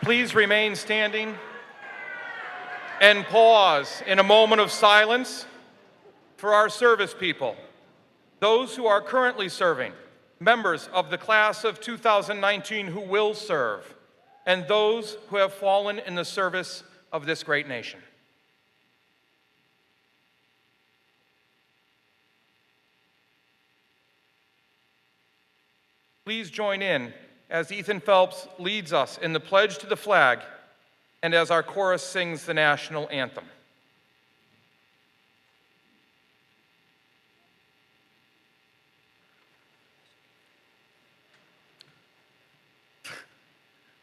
Please remain standing and pause in a moment of silence for our service people, those who are currently serving, members of the class of 2019 who will serve, and those who have fallen in the service of this great nation. Please join in as Ethan Phelps leads us in the pledge to the flag and as our chorus sings the national anthem.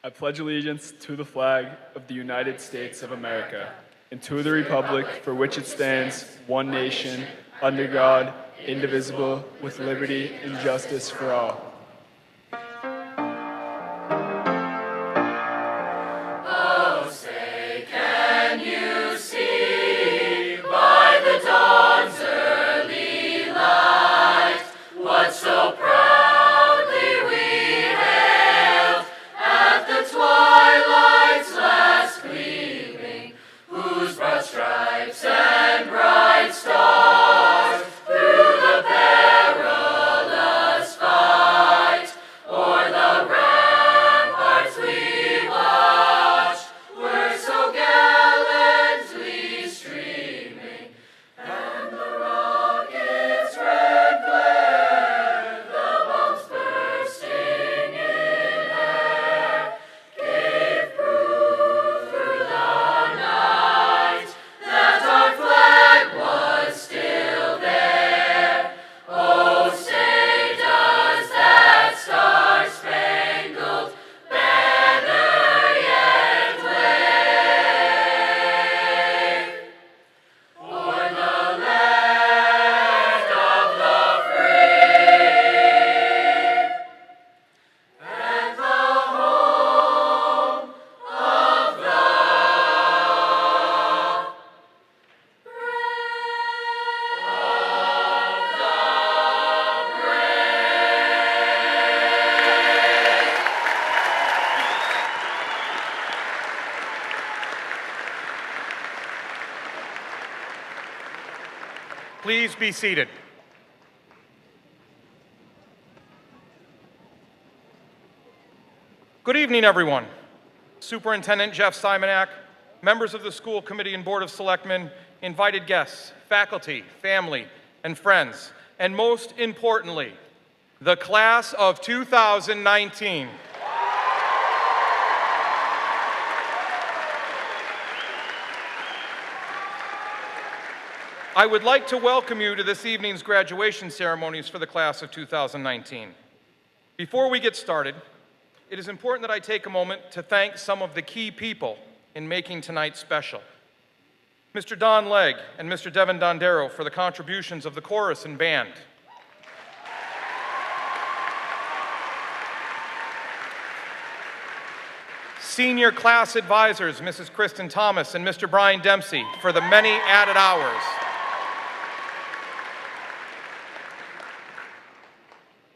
I pledge allegiance to the flag of the United States of America and to the republic for which it stands, one nation, under God, indivisible, with liberty and justice for all. Oh, say, can you see by the dawn's early light what so proudly we hailed at the twilight's last gleaming, whose broad stripes and bright stars through the perilous fight o'er the ramparts we watched were so gallantly streaming, and the rocket's red glare, the bombs bursting in air, gave proof through the night that our flag was still there. Oh, say does that star-spangled banner yet wave o'er the land of the free and the home of the Please be seated. Good evening, everyone. Superintendent Jeff Simonak, members of the school committee and board of selectmen, invited guests, faculty, family, and friends, and most importantly, the class of 2019. I would like to welcome you to this evening's graduation ceremonies for the class of 2019. Before we get started, it is important that I take a moment to thank some of the key people in making tonight special. Mr. Don Legg and Mr. Devin Dondero for the contributions of the chorus and band. Senior class advisors, Mrs. Kristen Thomas and Mr. Brian Dempsey, for the many added hours.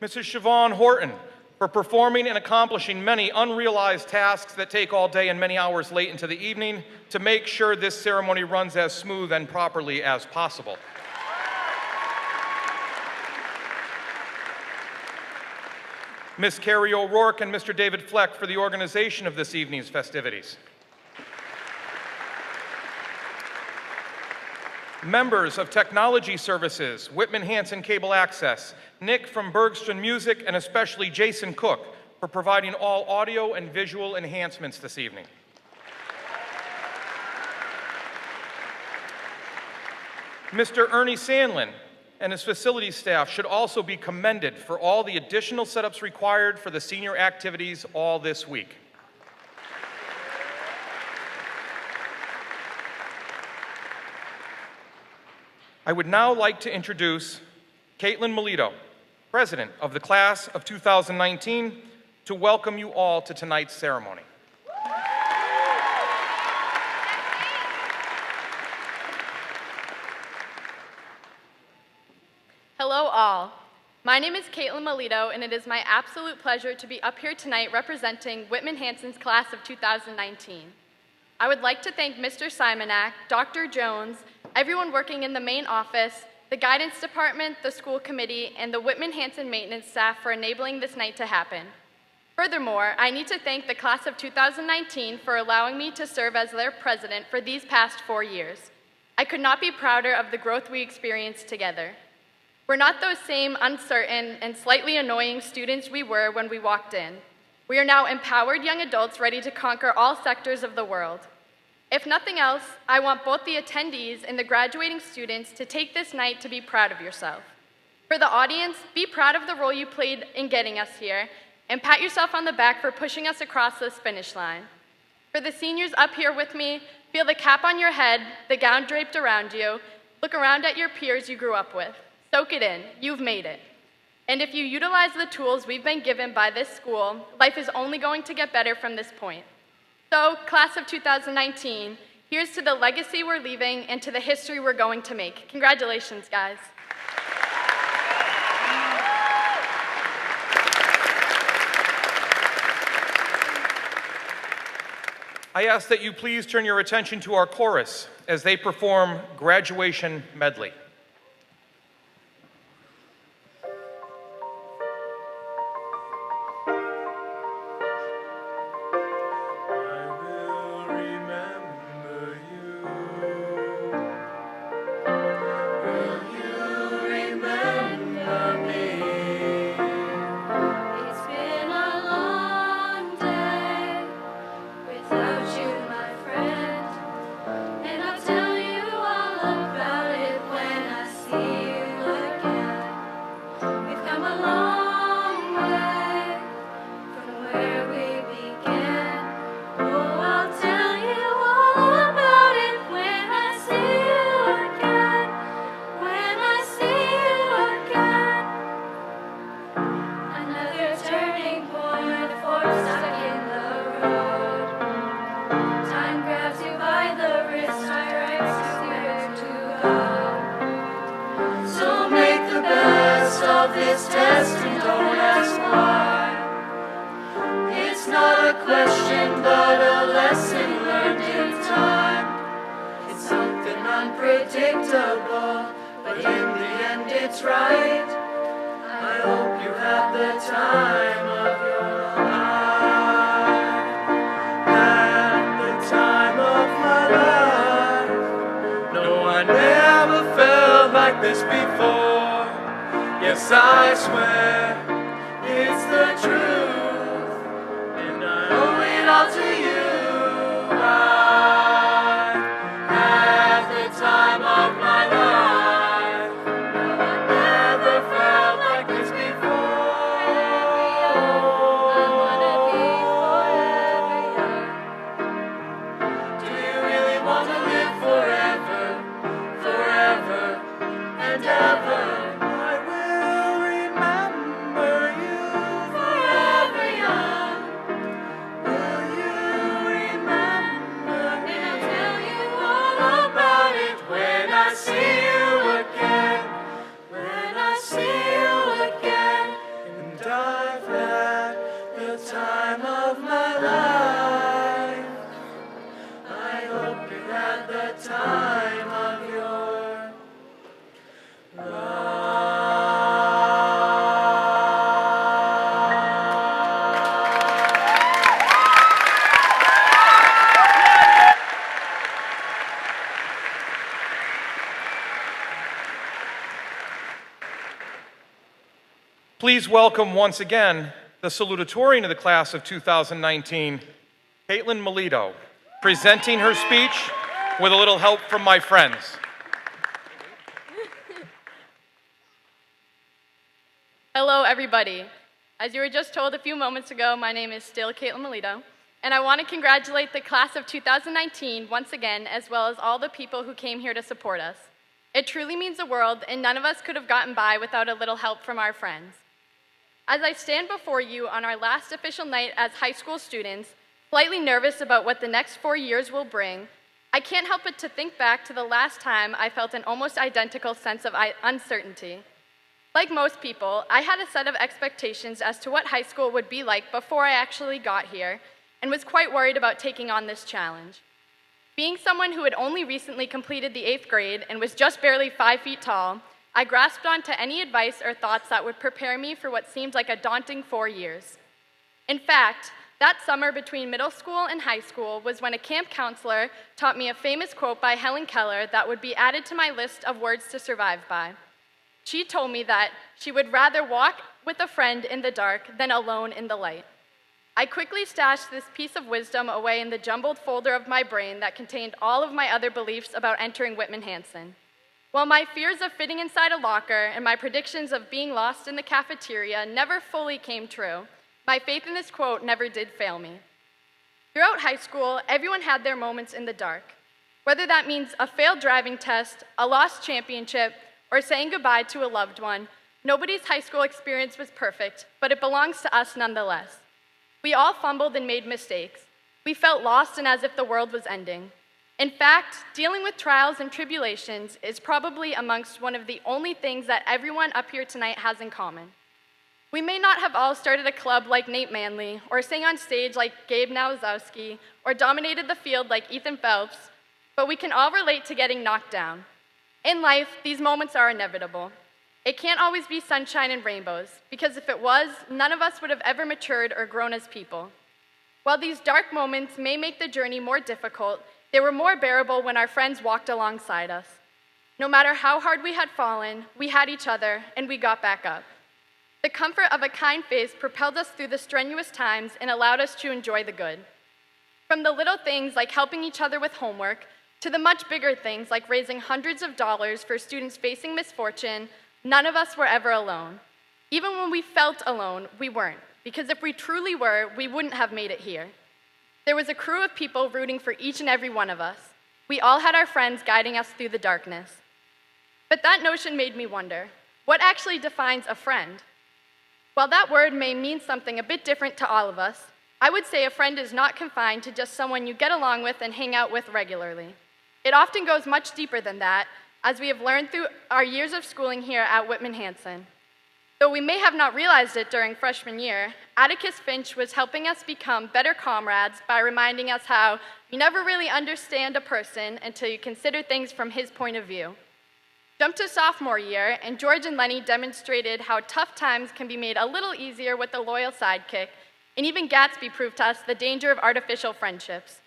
Mrs. Siobhan Horton, for performing and accomplishing many unrealized tasks that take all day and many hours late into the evening to make sure this ceremony runs as smooth and properly as possible. Ms. Carrie O'Rourke and Mr. David Fleck for the organization of this evening's festivities. Members of Technology Services, Whitman Hanson Cable Access, Nick from Bergstrom Music, and especially Jason Cook for providing all audio and visual enhancements this evening. Mr. Ernie Sandlin and his facility staff should also be commended for all the additional setups required for the senior activities all this week. I would now like to introduce Caitlin Milito, President of the Class of 2019, to welcome you all to tonight's ceremony. Hello all. My name is Caitlin Milito, and it is my absolute pleasure to be up here tonight representing Whitman Hanson's class of 2019. I would like to thank Mr. Simonak, Dr. Jones, everyone working in the main office, the guidance department, the school committee, and the Whitman Hanson maintenance staff for enabling this night to happen. Furthermore, I need to thank the class of 2019 for allowing me to serve as their president for these past 4 years. I could not be prouder of the growth we experienced together. We're not those same uncertain and slightly annoying students we were when we walked in. We are now empowered young adults ready to conquer all sectors of the world. If nothing else, I want both the attendees and the graduating students to take this night to be proud of yourself. For the audience, be proud of the role you played in getting us here, and pat yourself on the back for pushing us across this finish line. For the seniors up here with me, feel the cap on your head, the gown draped around you, look around at your peers you grew up with. Soak it in, you've made it. And if you utilize the tools we've been given by this school, life is only going to get better from this point. So, class of 2019, here's to the legacy we're leaving and to the history we're going to make. Congratulations, guys. I ask that you please turn your attention to our chorus as they perform Graduation Medley. This test and don't ask why. It's not a question but a lesson learned in time. It's something unpredictable, but in the end it's right. I hope you have the time of your life. Had the time of my life. No, I never felt like this before. Yes, I swear it's the truth, and I owe it all to you. I had the time of my life. No, I never felt like this before. I wanna be forever young. Do you really want to live forever, forever and ever? Please welcome once again the Salutatorian of the class of 2019, Caitlin Milito, presenting her speech with a little help from my friends. Hello, everybody. As you were just told a few moments ago, my name is still Caitlin Milito, and I want to congratulate the class of 2019 once again, as well as all the people who came here to support us. It truly means the world, and none of us could have gotten by without a little help from our friends. As I stand before you on our last official night as high school students, slightly nervous about what the next 4 years will bring, I can't help but to think back to the last time I felt an almost identical sense of uncertainty. Like most people, I had a set of expectations as to what high school would be like before I actually got here, and was quite worried about taking on this challenge. Being someone who had only recently completed the 8th grade and was just barely 5 feet tall, I grasped onto any advice or thoughts that would prepare me for what seemed like a daunting 4 years. In fact, that summer between middle school and high school was when a camp counselor taught me a famous quote by Helen Keller that would be added to my list of words to survive by. She told me that she would rather walk with a friend in the dark than alone in the light. I quickly stashed this piece of wisdom away in the jumbled folder of my brain that contained all of my other beliefs about entering Whitman Hanson. While my fears of fitting inside a locker and my predictions of being lost in the cafeteria never fully came true, my faith in this quote never did fail me. Throughout high school, everyone had their moments in the dark. Whether that means a failed driving test, a lost championship, or saying goodbye to a loved one, nobody's high school experience was perfect, but it belongs to us nonetheless. We all fumbled and made mistakes. We felt lost and as if the world was ending. In fact, dealing with trials and tribulations is probably amongst one of the only things that everyone up here tonight has in common. We may not have all started a club like Nate Manley, or sang on stage like Gabe Nowazowski, or dominated the field like Ethan Phelps, but we can all relate to getting knocked down. In life, these moments are inevitable. It can't always be sunshine and rainbows, because if it was, none of us would have ever matured or grown as people. While these dark moments may make the journey more difficult, they were more bearable when our friends walked alongside us. No matter how hard we had fallen, we had each other, and we got back up. The comfort of a kind face propelled us through the strenuous times and allowed us to enjoy the good. From the little things like helping each other with homework, to the much bigger things like raising hundreds of dollars for students facing misfortune, none of us were ever alone. Even when we felt alone, we weren't, because if we truly were, we wouldn't have made it here. There was a crew of people rooting for each and every one of us. We all had our friends guiding us through the darkness. But that notion made me wonder, what actually defines a friend? While that word may mean something a bit different to all of us, I would say a friend is not confined to just someone you get along with and hang out with regularly. It often goes much deeper than that, as we have learned through our years of schooling here at Whitman Hanson. Though we may have not realized it during freshman year, Atticus Finch was helping us become better comrades by reminding us how you never really understand a person until you consider things from his point of view. Jump to sophomore year, and George and Lenny demonstrated how tough times can be made a little easier with a loyal sidekick, and even Gatsby proved to us the danger of artificial friendships.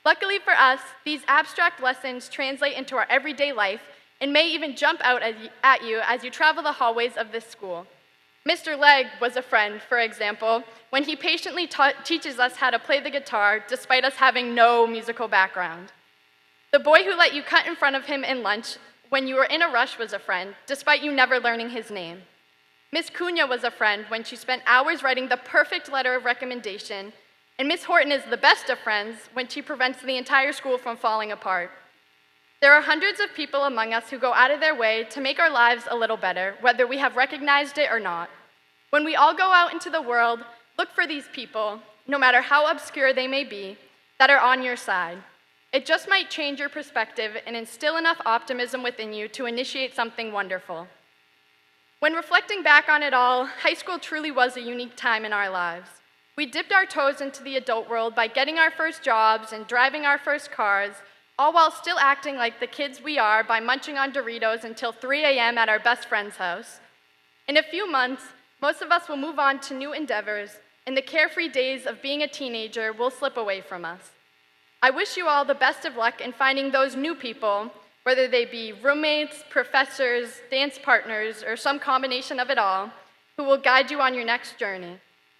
Luckily for us, these abstract lessons translate into our everyday life and may even jump out at you as you travel the hallways of this school. Mr. Legg was a friend, for example, when he patiently teaches us how to play the guitar despite us having no musical background. The boy who let you cut in front of him in lunch when you were in a rush was a friend, despite you never learning his name. Miss Cunha was a friend when she spent hours writing the perfect letter of recommendation, and Miss Horton is the best of friends when she prevents the entire school from falling apart. There are hundreds of people among us who go out of their way to make our lives a little better, whether we have recognized it or not. When we all go out into the world, look for these people, no matter how obscure they may be, that are on your side. It just might change your perspective and instill enough optimism within you to initiate something wonderful. When reflecting back on it all, high school truly was a unique time in our lives. We dipped our toes into the adult world by getting our first jobs and driving our first cars, all while still acting like the kids we are by munching on Doritos until 3 a.m. at our best friend's house. In a few months, most of us will move on to new endeavors, and the carefree days of being a teenager will slip away from us. I wish you all the best of luck in finding those new people, whether they be roommates, professors, dance partners, or some combination of it all, who will guide you on your next journey.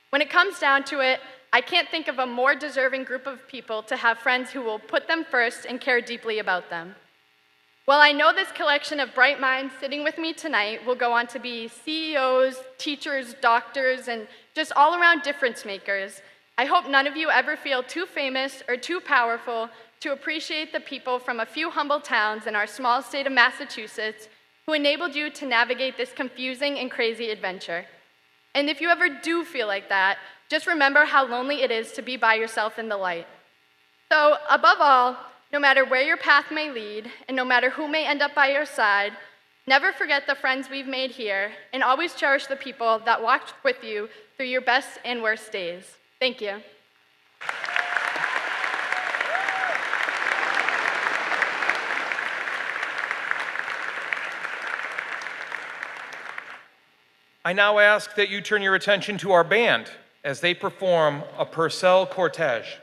When it comes down to it, I can't think of a more deserving group of people to have friends who will put them first and care deeply about them. While I know this collection of bright minds sitting with me tonight will go on to be CEOs, teachers, doctors, and just all-around difference makers, I hope none of you ever feel too famous or too powerful to appreciate the people from a few humble towns in our small state of Massachusetts who enabled you to navigate this confusing and crazy adventure. And if you ever do feel like that, just remember how lonely it is to be by yourself in the light. So, above all, no matter where your path may lead, and no matter who may end up by your side, Never forget the friends we've made here, and always cherish the people that walked with you through your best and worst days. Thank you. I now ask that you turn your attention to our band as they perform a Purcell Cortege.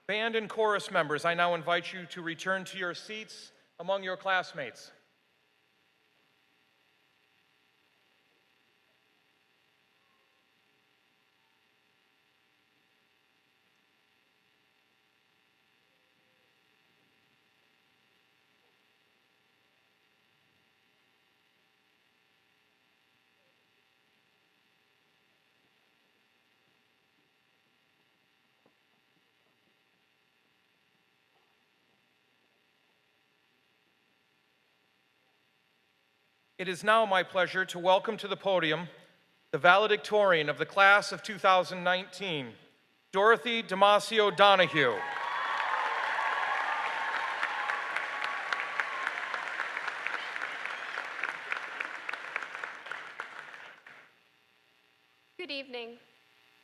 Band and chorus members, I now invite you to return to your seats among your classmates. It is now my pleasure to welcome to the podium the valedictorian of the class of 2019, Dorothy Dimaggio Donahue. Good evening.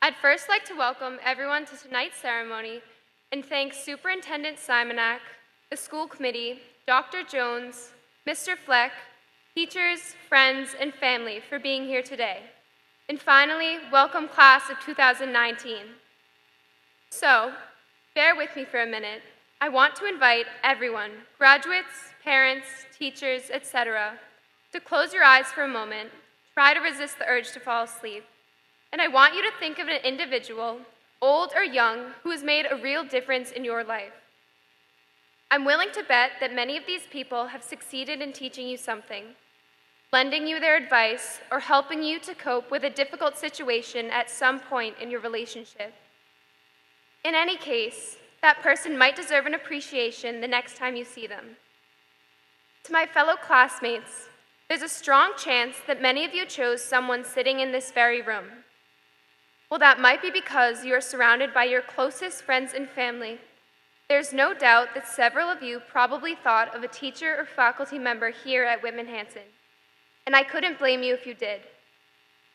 I'd first like to welcome everyone to tonight's ceremony and thank Superintendent Simonak, the school committee, Dr. Jones, Mr. Fleck, teachers, friends, and family for being here today. And finally, welcome class of 2019. So, bear with me for a minute. I want to invite everyone, graduates, parents, teachers, etc., to close your eyes for a moment, try to resist the urge to fall asleep. And I want you to think of an individual, old or young, who has made a real difference in your life. I'm willing to bet that many of these people have succeeded in teaching you something, lending you their advice, or helping you to cope with a difficult situation at some point in your relationship. In any case, that person might deserve an appreciation the next time you see them. To my fellow classmates, there's a strong chance that many of you chose someone sitting in this very room. Well, that might be because you are surrounded by your closest friends and family. There's no doubt that several of you probably thought of a teacher or faculty member here at Whitman Hanson, and I couldn't blame you if you did.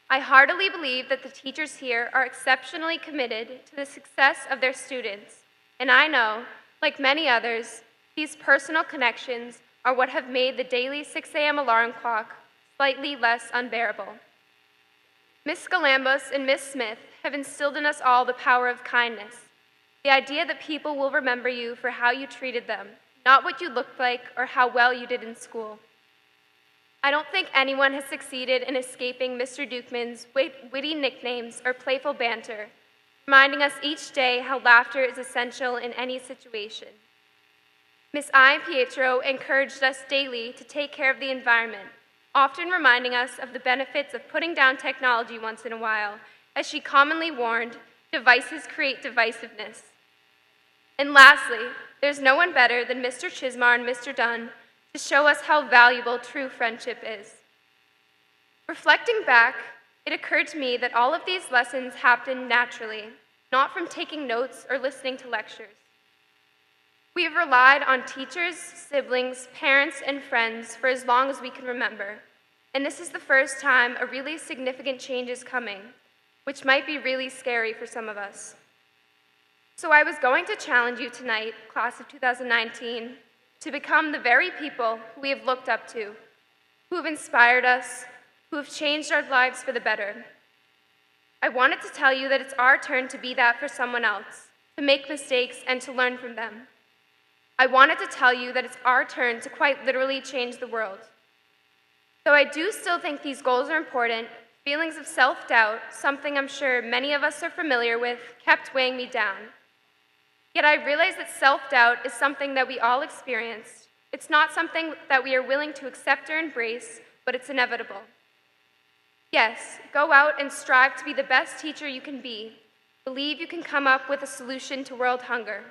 I heartily believe that the teachers here are exceptionally committed to the success of their students, and I know, like many others, these personal connections are what have made the daily 6 a.m. alarm clock slightly less unbearable. Miss Galambos and Miss Smith have instilled in us all the power of kindness, the idea that people will remember you for how you treated them, not what you looked like or how well you did in school. I don't think anyone has succeeded in escaping Mr. Dukeman's witty nicknames or playful banter, reminding us each day how laughter is essential in any situation. Miss I. Pietro encouraged us daily to take care of the environment, often reminding us of the benefits of putting down technology once in a while. As she commonly warned, devices create divisiveness. And lastly, there's no one better than Mr. Chismar and Mr. Dunn to show us how valuable true friendship is. Reflecting back, it occurred to me that all of these lessons happened naturally, not from taking notes or listening to lectures. We have relied on teachers, siblings, parents, and friends for as long as we can remember, and this is the first time a really significant change is coming, which might be really scary for some of us. So I was going to challenge you tonight, class of 2019, to become the very people who we have looked up to, who have inspired us, who have changed our lives for the better. I wanted to tell you that it's our turn to be that for someone else, to make mistakes and to learn from them. I wanted to tell you that it's our turn to quite literally change the world. Though I do still think these goals are important, feelings of self-doubt, something I'm sure many of us are familiar with, kept weighing me down. Yet I realized that self-doubt is something that we all experience. It's not something that we are willing to accept or embrace, but it's inevitable. Yes, go out and strive to be the best teacher you can be. Believe you can come up with a solution to world hunger.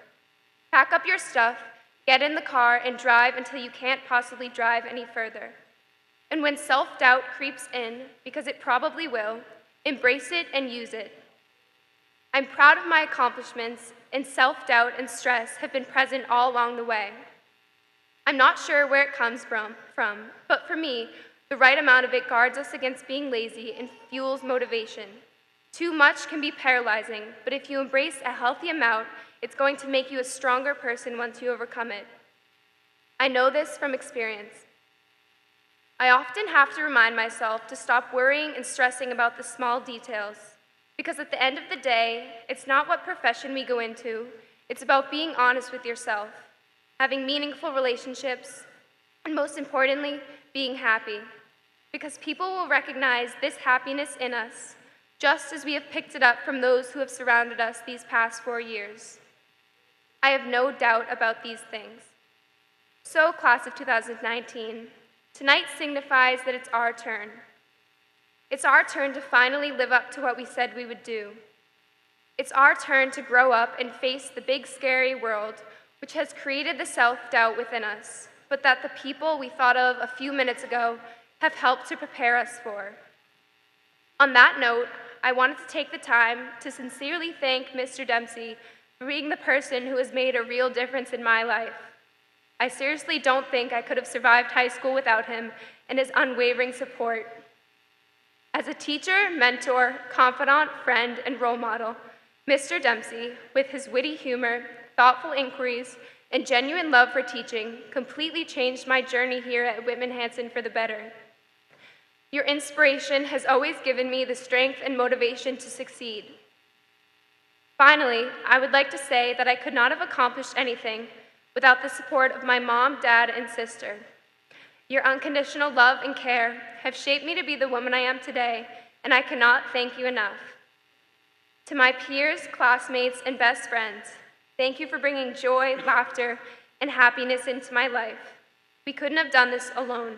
Pack up your stuff, get in the car, and drive until you can't possibly drive any further. And when self-doubt creeps in, because it probably will, embrace it and use it. I'm proud of my accomplishments, and self-doubt and stress have been present all along the way. I'm not sure where it comes from, but for me, the right amount of it guards us against being lazy and fuels motivation. Too much can be paralyzing, but if you embrace a healthy amount, it's going to make you a stronger person once you overcome it. I know this from experience. I often have to remind myself to stop worrying and stressing about the small details, because at the end of the day, it's not what profession we go into, it's about being honest with yourself, having meaningful relationships, and most importantly, being happy, because people will recognize this happiness in us, just as we have picked it up from those who have surrounded us these past 4 years. I have no doubt about these things. So, class of 2019, tonight signifies that it's our turn. It's our turn to finally live up to what we said we would do. It's our turn to grow up and face the big, scary world, which has created the self-doubt within us, but that the people we thought of a few minutes ago have helped to prepare us for. On that note, I wanted to take the time to sincerely thank Mr. Dempsey for being the person who has made a real difference in my life. I seriously don't think I could have survived high school without him and his unwavering support. As a teacher, mentor, confidant, friend, and role model, Mr. Dempsey, with his witty humor, thoughtful inquiries, and genuine love for teaching, completely changed my journey here at Whitman Hanson for the better. Your inspiration has always given me the strength and motivation to succeed. Finally, I would like to say that I could not have accomplished anything without the support of my mom, dad, and sister. Your unconditional love and care have shaped me to be the woman I am today, and I cannot thank you enough. To my peers, classmates, and best friends, thank you for bringing joy, laughter, and happiness into my life. We couldn't have done this alone.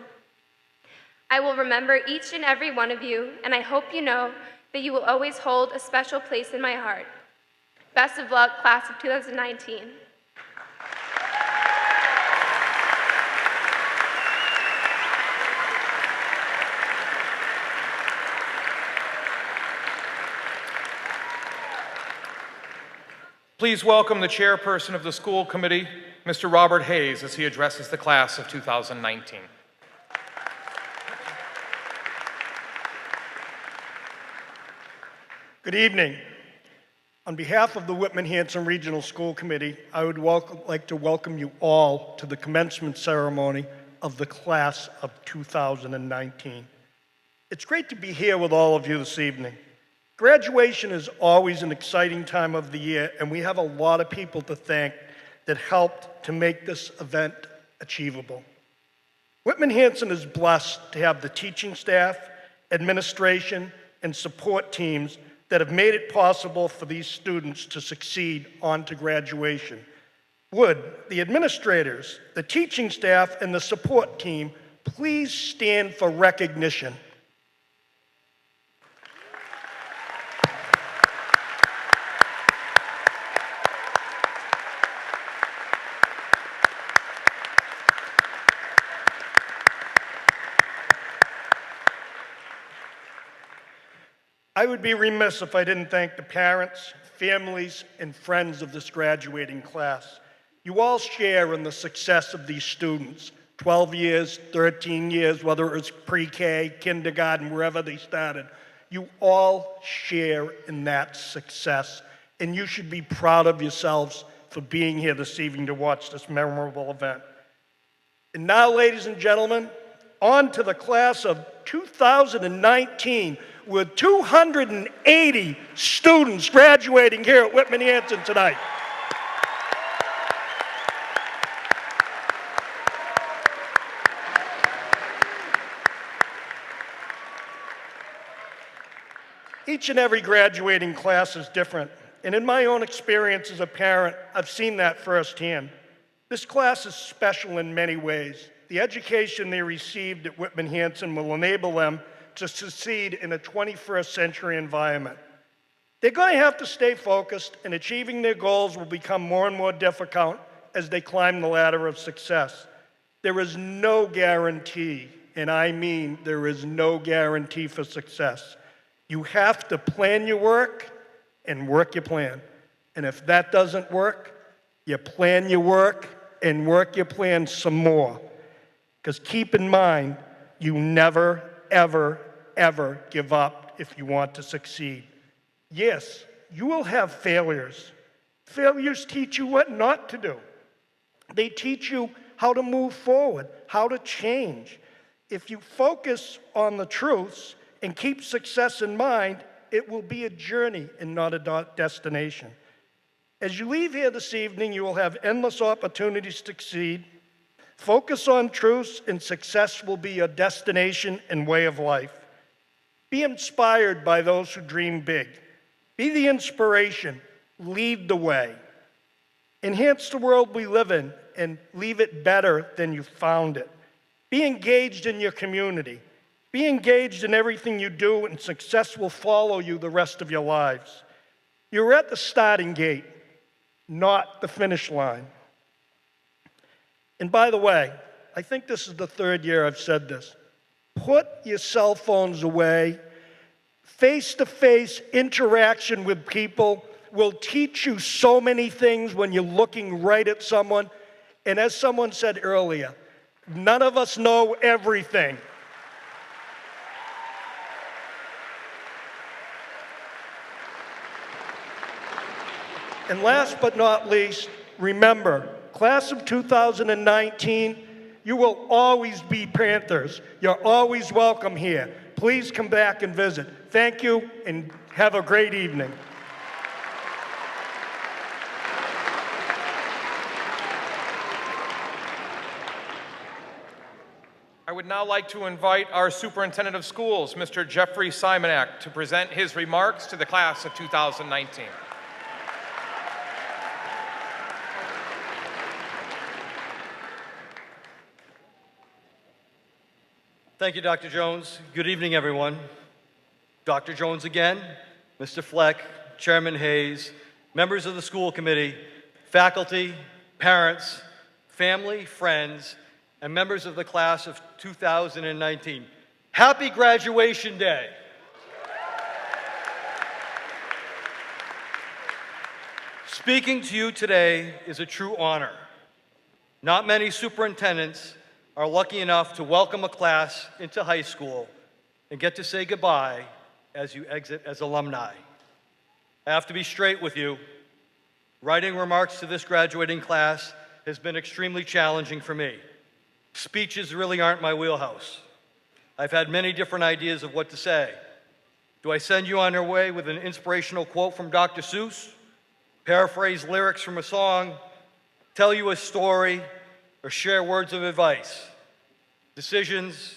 I will remember each and every one of you, and I hope you know that you will always hold a special place in my heart. Best of luck, class of 2019. Please welcome the chairperson of the school committee, Mr. Robert Hayes, as he addresses the class of 2019. Good evening. On behalf of the Whitman Hanson Regional School Committee, I would like to welcome you all to the commencement ceremony of the class of 2019. It's great to be here with all of you this evening. Graduation is always an exciting time of the year, and we have a lot of people to thank that helped to make this event achievable. Whitman Hanson is blessed to have the teaching staff, administration, and support teams that have made it possible for these students to succeed on to graduation. Would the administrators, the teaching staff, and the support team please stand for recognition? I would be remiss if I didn't thank the parents, families, and friends of this graduating class. You all share in the success of these students. 12 years, 13 years, whether it was pre-K, kindergarten, wherever they started. You all share in that success, and you should be proud of yourselves for being here this evening to watch this memorable event. And now, ladies and gentlemen, on to the class of 2019, with 280 students graduating here at Whitman Hanson tonight. Each and every graduating class is different, and in my own experience as a parent, I've seen that firsthand. This class is special in many ways. The education they received at Whitman Hanson will enable them to succeed in a 21st century environment. They're going to have to stay focused, and achieving their goals will become more and more difficult as they climb the ladder of success. There is no guarantee, and I mean there is no guarantee for success. You have to plan your work and work your plan. And if that doesn't work, you plan your work and work your plan some more. Because keep in mind, you never, ever, ever give up if you want to succeed. Yes, you will have failures. Failures teach you what not to do. They teach you how to move forward, how to change. If you focus on the truths and keep success in mind, it will be a journey and not a destination. As you leave here this evening, you will have endless opportunities to succeed. Focus on truths, and success will be your destination and way of life. Be inspired by those who dream big. Be the inspiration. Lead the way. Enhance the world we live in and leave it better than you found it. Be engaged in your community. Be engaged in everything you do, and success will follow you the rest of your lives. You're at the starting gate, not the finish line. And by the way, I think this is the third year I've said this. put your cell phones away. Face-to-face interaction with people will teach you so many things when you're looking right at someone. And as someone said earlier, none of us know everything. And last but not least, remember, class of 2019, you will always be Panthers. You're always welcome here. Please come back and visit. Thank you, and have a great evening. I would now like to invite our Superintendent of Schools, Mr. Jeffrey Simonak, to present his remarks to the class of 2019. Thank you, Dr. Jones. Good evening, everyone. Dr. Jones again, Mr. Fleck, Chairman Hayes, members of the school committee, faculty, parents, family, friends, and members of the class of 2019. Happy Graduation Day. Speaking to you today is a true honor. Not many superintendents are lucky enough to welcome a class into high school and get to say goodbye as you exit as alumni. I have to be straight with you. Writing remarks to this graduating class has been extremely challenging for me. Speeches really aren't my wheelhouse. I've had many different ideas of what to say. Do I send you on your way with an inspirational quote from Dr. Seuss, paraphrase lyrics from a song, tell you a story, or share words of advice? Decisions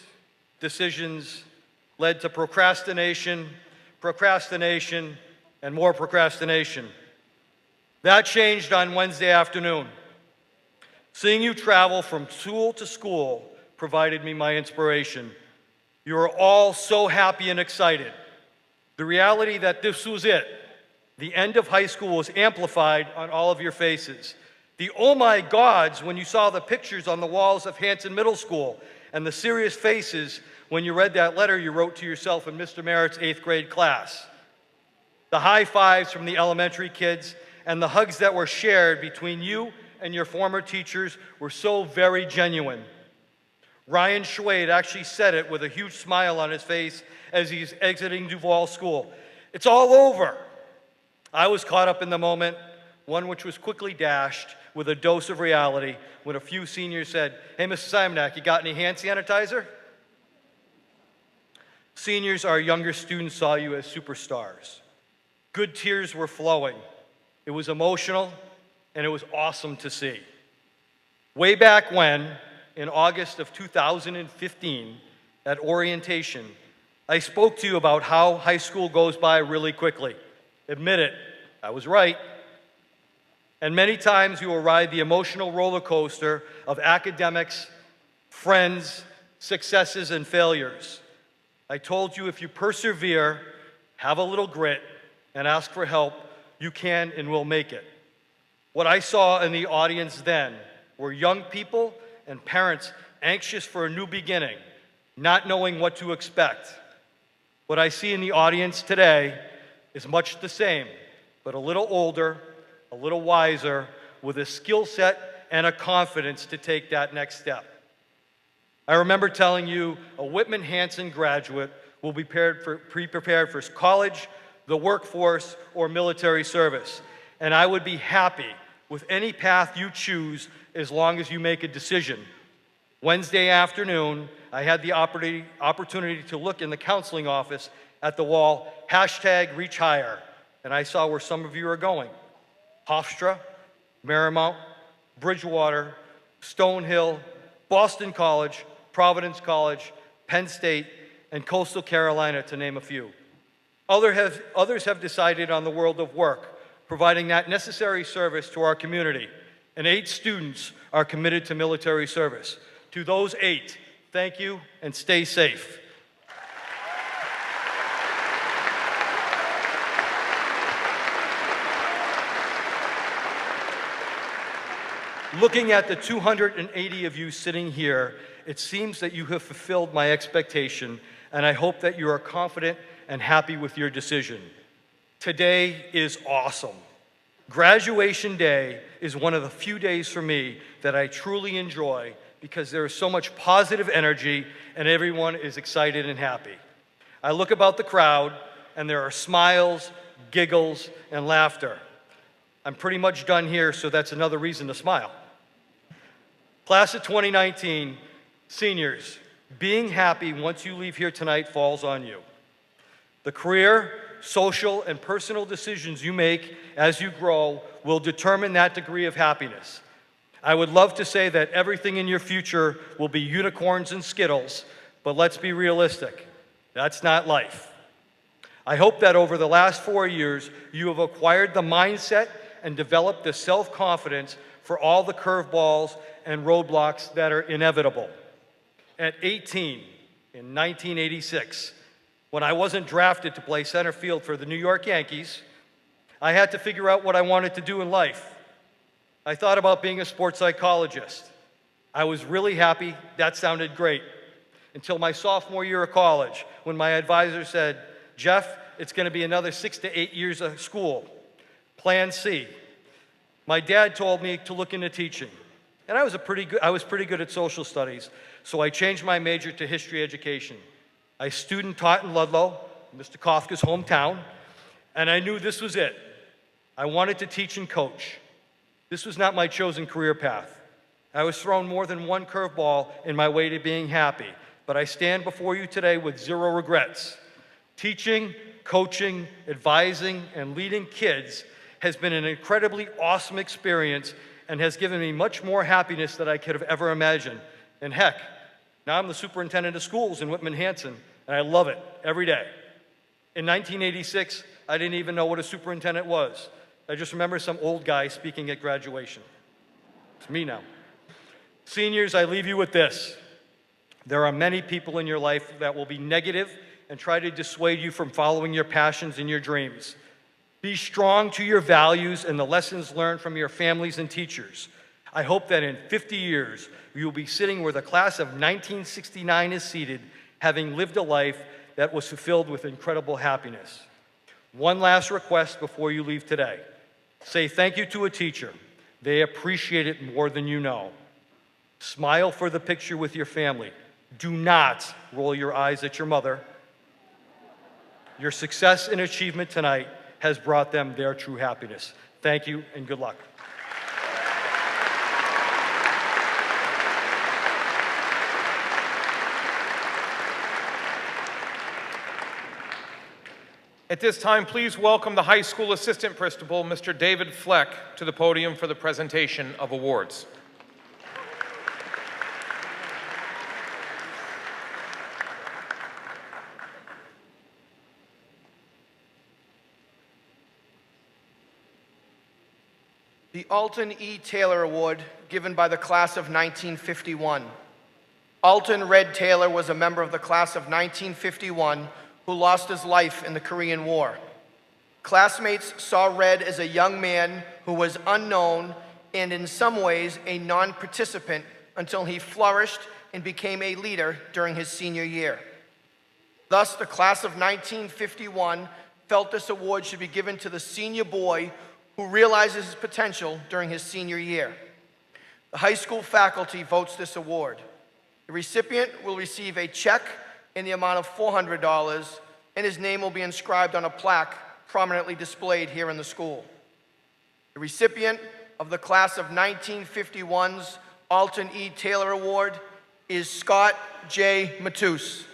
led to procrastination, and more procrastination. That changed on Wednesday afternoon. Seeing you travel from school to school provided me my inspiration. You are all so happy and excited. The reality that this was it, the end of high school, was amplified on all of your faces. The oh my gods when you saw the pictures on the walls of Hanson Middle School, and the serious faces when you read that letter you wrote to yourself in Mr. Merritt's 8th grade class. The high fives from the elementary kids and the hugs that were shared between you and your former teachers were so very genuine. Ryan Schwade actually said it with a huge smile on his face as he's exiting Duval School. It's all over. I was caught up in the moment, one which was quickly dashed with a dose of reality when a few seniors said, "Hey, Mr. Simonak, you got any hand sanitizer?" Seniors, our younger students saw you as superstars. Good tears were flowing. It was emotional, and it was awesome to see. Way back when, in August of 2015, at orientation, I spoke to you about how high school goes by really quickly. Admit it, I was right. And many times you will ride the emotional roller coaster of academics, friends, successes, and failures. I told you if you persevere, have a little grit, and ask for help, you can and will make it. What I saw in the audience then were young people and parents anxious for a new beginning, not knowing what to expect. What I see in the audience today is much the same, but a little older, a little wiser, with a skill set and a confidence to take that next step. I remember telling you a Whitman Hanson graduate will be prepared for college, the workforce, or military service. And I would be happy with any path you choose as long as you make a decision. Wednesday afternoon, I had the opportunity to look in the counseling office at the wall, #ReachHigher, and I saw where some of you are going. Hofstra, Marymount, Bridgewater, Stonehill, Boston College, Providence College, Penn State, and Coastal Carolina, to name a few. Others have decided on the world of work, providing that necessary service to our community, and 8 students are committed to military service. To those 8, thank you and stay safe. Looking at the 280 of you sitting here, it seems that you have fulfilled my expectation, and I hope that you are confident and happy with your decision. Today is awesome. Graduation day is one of the few days for me that I truly enjoy because there is so much positive energy and everyone is excited and happy. I look about the crowd and there are smiles, giggles, and laughter. I'm pretty much done here, so that's another reason to smile. Class of 2019, seniors, being happy once you leave here tonight falls on you. The career, social, and personal decisions you make as you grow will determine that degree of happiness. I would love to say that everything in your future will be unicorns and Skittles, but let's be realistic. That's not life. I hope that over the last 4 years, you have acquired the mindset and developed the self-confidence for all the curveballs and roadblocks that are inevitable. At 18, in 1986, when I wasn't drafted to play center field for the New York Yankees, I had to figure out what I wanted to do in life. I thought about being a sports psychologist. I was really happy, that sounded great, until my sophomore year of college, when my advisor said, "Jeff, it's going to be another 6 to 8 years of school. Plan C." My dad told me to look into teaching, and I was pretty good at social studies, so I changed my major to history education. I student taught in Ludlow, Mr. Kafka's hometown, and I knew this was it. I wanted to teach and coach. This was not my chosen career path. I was thrown more than one curveball in my way to being happy, but I stand before you today with zero regrets. Teaching, coaching, advising, and leading kids has been an incredibly awesome experience and has given me much more happiness than I could have ever imagined. And heck, now I'm the superintendent of schools in Whitman Hanson, and I love it every day. In 1986, I didn't even know what a superintendent was. I just remember some old guy speaking at graduation. It's me now. Seniors, I leave you with this. There are many people in your life that will be negative and try to dissuade you from following your passions and your dreams. Be strong to your values and the lessons learned from your families and teachers. I hope that in 50 years, you will be sitting where the class of 1969 is seated, having lived a life that was fulfilled with incredible happiness. One last request before you leave today. Say thank you to a teacher. They appreciate it more than you know. Smile for the picture with your family. Do not roll your eyes at your mother. Your success and achievement tonight has brought them their true happiness. Thank you and good luck. At this time, please welcome the high school assistant principal, Mr. David Fleck, to the podium for the presentation of awards. The Alton E. Taylor Award, given by the class of 1951. Alton Red Taylor was a member of the class of 1951 who lost his life in the Korean War. Classmates saw Red as a young man who was unknown and in some ways a non-participant until he flourished and became a leader during his senior year. Thus, the class of 1951 felt this award should be given to the senior boy who realizes his potential during his senior year. The high school faculty votes this award. The recipient will receive a check in the amount of $400, and his name will be inscribed on a plaque prominently displayed here in the school. The recipient of the class of 1951's Alton E. Taylor Award is Scott J. Matus.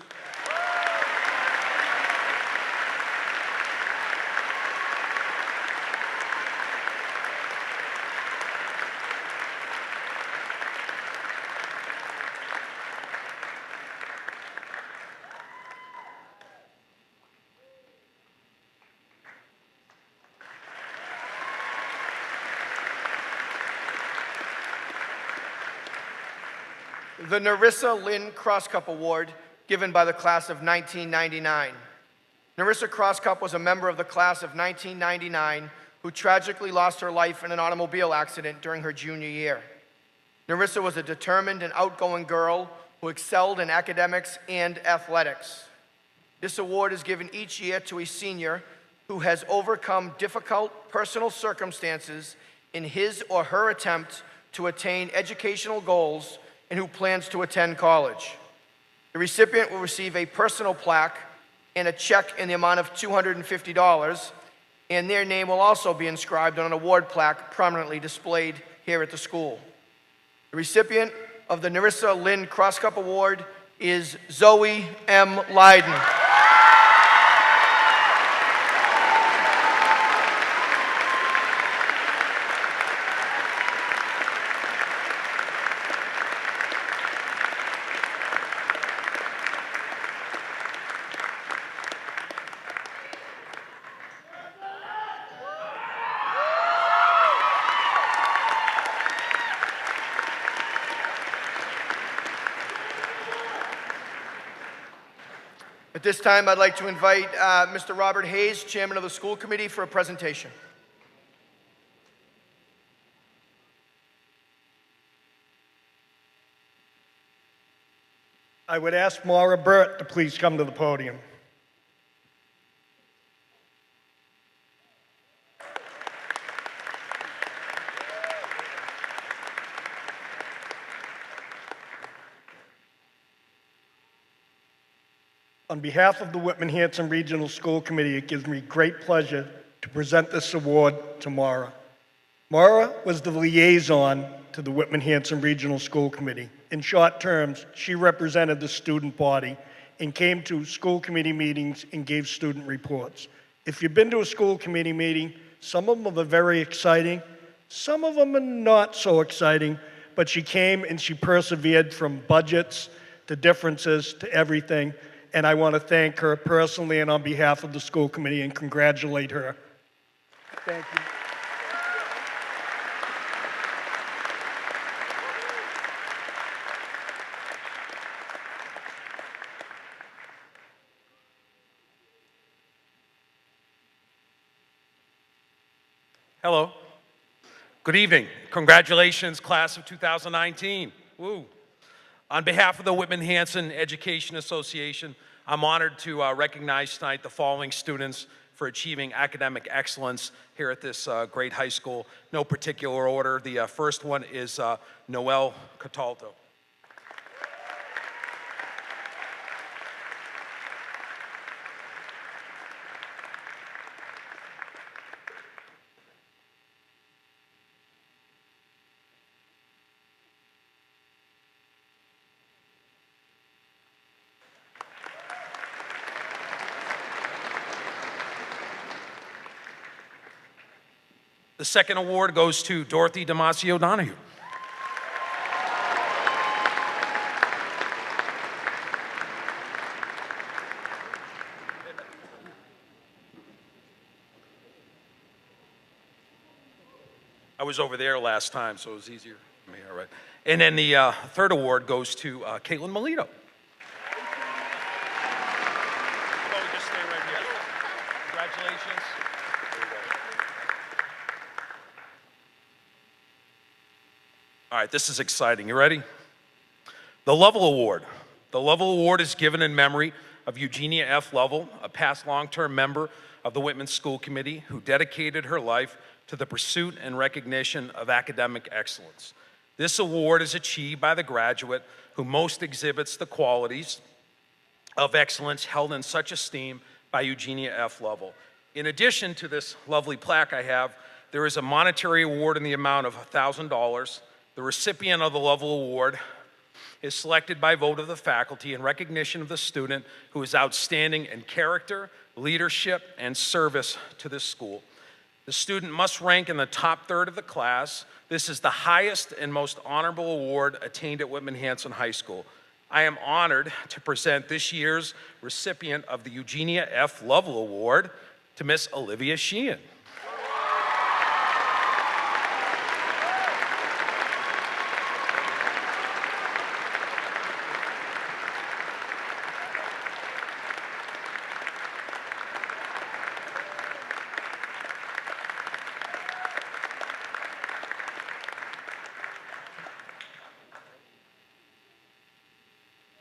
The Nerissa Lynn Cross Cup Award, given by the class of 1999. Nerissa Cross Cup was a member of the class of 1999 who tragically lost her life in an automobile accident during her junior year. Nerissa was a determined and outgoing girl who excelled in academics and athletics. This award is given each year to a senior who has overcome difficult personal circumstances in his or her attempt to attain educational goals and who plans to attend college. The recipient will receive a personal plaque and a check in the amount of $250, and their name will also be inscribed on an award plaque prominently displayed here at the school. The recipient of the Nerissa Lynn Cross Cup Award is Zoe M. Lyden. At this time, I'd like to invite Mr. Robert Hayes, Chairman of the School Committee, for a presentation. I would ask Maura Burt to please come to the podium. On behalf of the Whitman Hanson Regional School Committee, it gives me great pleasure to present this award to Maura. Maura was the liaison to the Whitman Hanson Regional School Committee. In short terms, she represented the student body and came to school committee meetings and gave student reports. If you've been to a school committee meeting, some of them are very exciting, some of them are not so exciting, but she came and she persevered from budgets to differences to everything. And I want to thank her personally and on behalf of the school committee and congratulate her. Thank you. Hello. Good evening. Congratulations, class of 2019. Woo. On behalf of the Whitman Hanson Education Association, I'm honored to recognize tonight the following students for achieving academic excellence here at this great high school. No particular order. The first one is Noel Cataldo. The second award goes to Dorothy Dimaggio Donahue. I was over there last time, so it was easier for me, all right. And then the third award goes to Caitlin Milito. Oh, just stay right here. Congratulations. All right, this is exciting. You ready? The Lovell Award. The Lovell Award is given in memory of Eugenia F. Lovell, a past long-term member of the Whitman School Committee who dedicated her life to the pursuit and recognition of academic excellence. This award is achieved by the graduate who most exhibits the qualities of excellence held in such esteem by Eugenia F. Lovell. In addition to this lovely plaque I have, there is a monetary award in the amount of $1,000. The recipient of the Lovell Award is selected by vote of the faculty in recognition of the student who is outstanding in character, leadership, and service to this school. The student must rank in the top third of the class. This is the highest and most honorable award attained at Whitman Hanson High School. I am honored to present this year's recipient of the Eugenia F. Lovell Award to Miss Olivia Sheehan.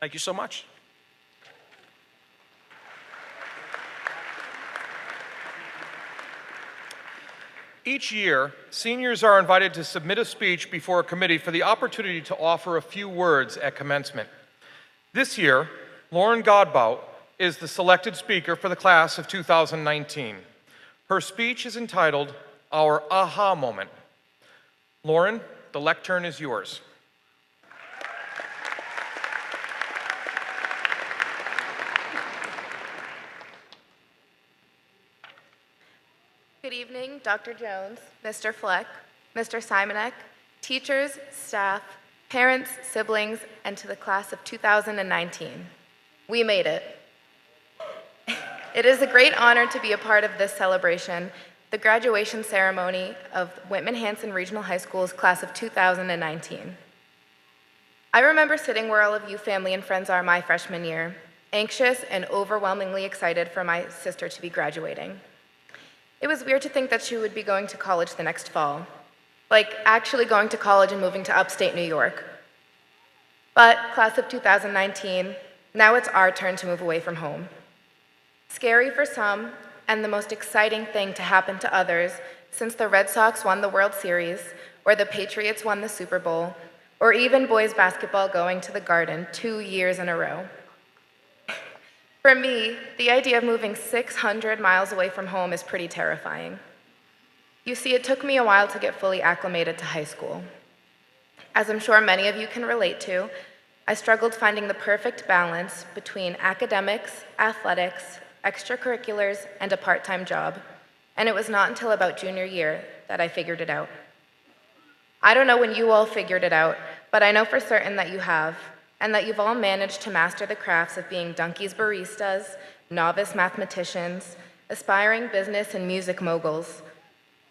Thank you so much. Each year, seniors are invited to submit a speech before a committee for the opportunity to offer a few words at commencement. This year, Lauren Godbout is the selected speaker for the class of 2019. Her speech is entitled, Our Aha Moment. Lauren, the lectern is yours. Good evening, Dr. Jones, Mr. Fleck, Mr. Simonek, teachers, staff, parents, siblings, and to the class of 2019. We made it. It is a great honor to be a part of this celebration, the graduation ceremony of Whitman Hanson Regional High School's class of 2019. I remember sitting where all of you family and friends are my freshman year, anxious and overwhelmingly excited for my sister to be graduating. It was weird to think that she would be going to college the next fall, like actually going to college and moving to upstate New York. But class of 2019, now it's our turn to move away from home. Scary for some, and the most exciting thing to happen to others since the Red Sox won the World Series, or the Patriots won the Super Bowl, or even boys basketball going to the Garden 2 years in a row. For me, the idea of moving 600 miles away from home is pretty terrifying. You see, it took me a while to get fully acclimated to high school. As I'm sure many of you can relate to, I struggled finding the perfect balance between academics, athletics, extracurriculars, and a part-time job, and it was not until about junior year that I figured it out. I don't know when you all figured it out, but I know for certain that you have, and that you've all managed to master the crafts of being Dunkies baristas, novice mathematicians, aspiring business and music moguls,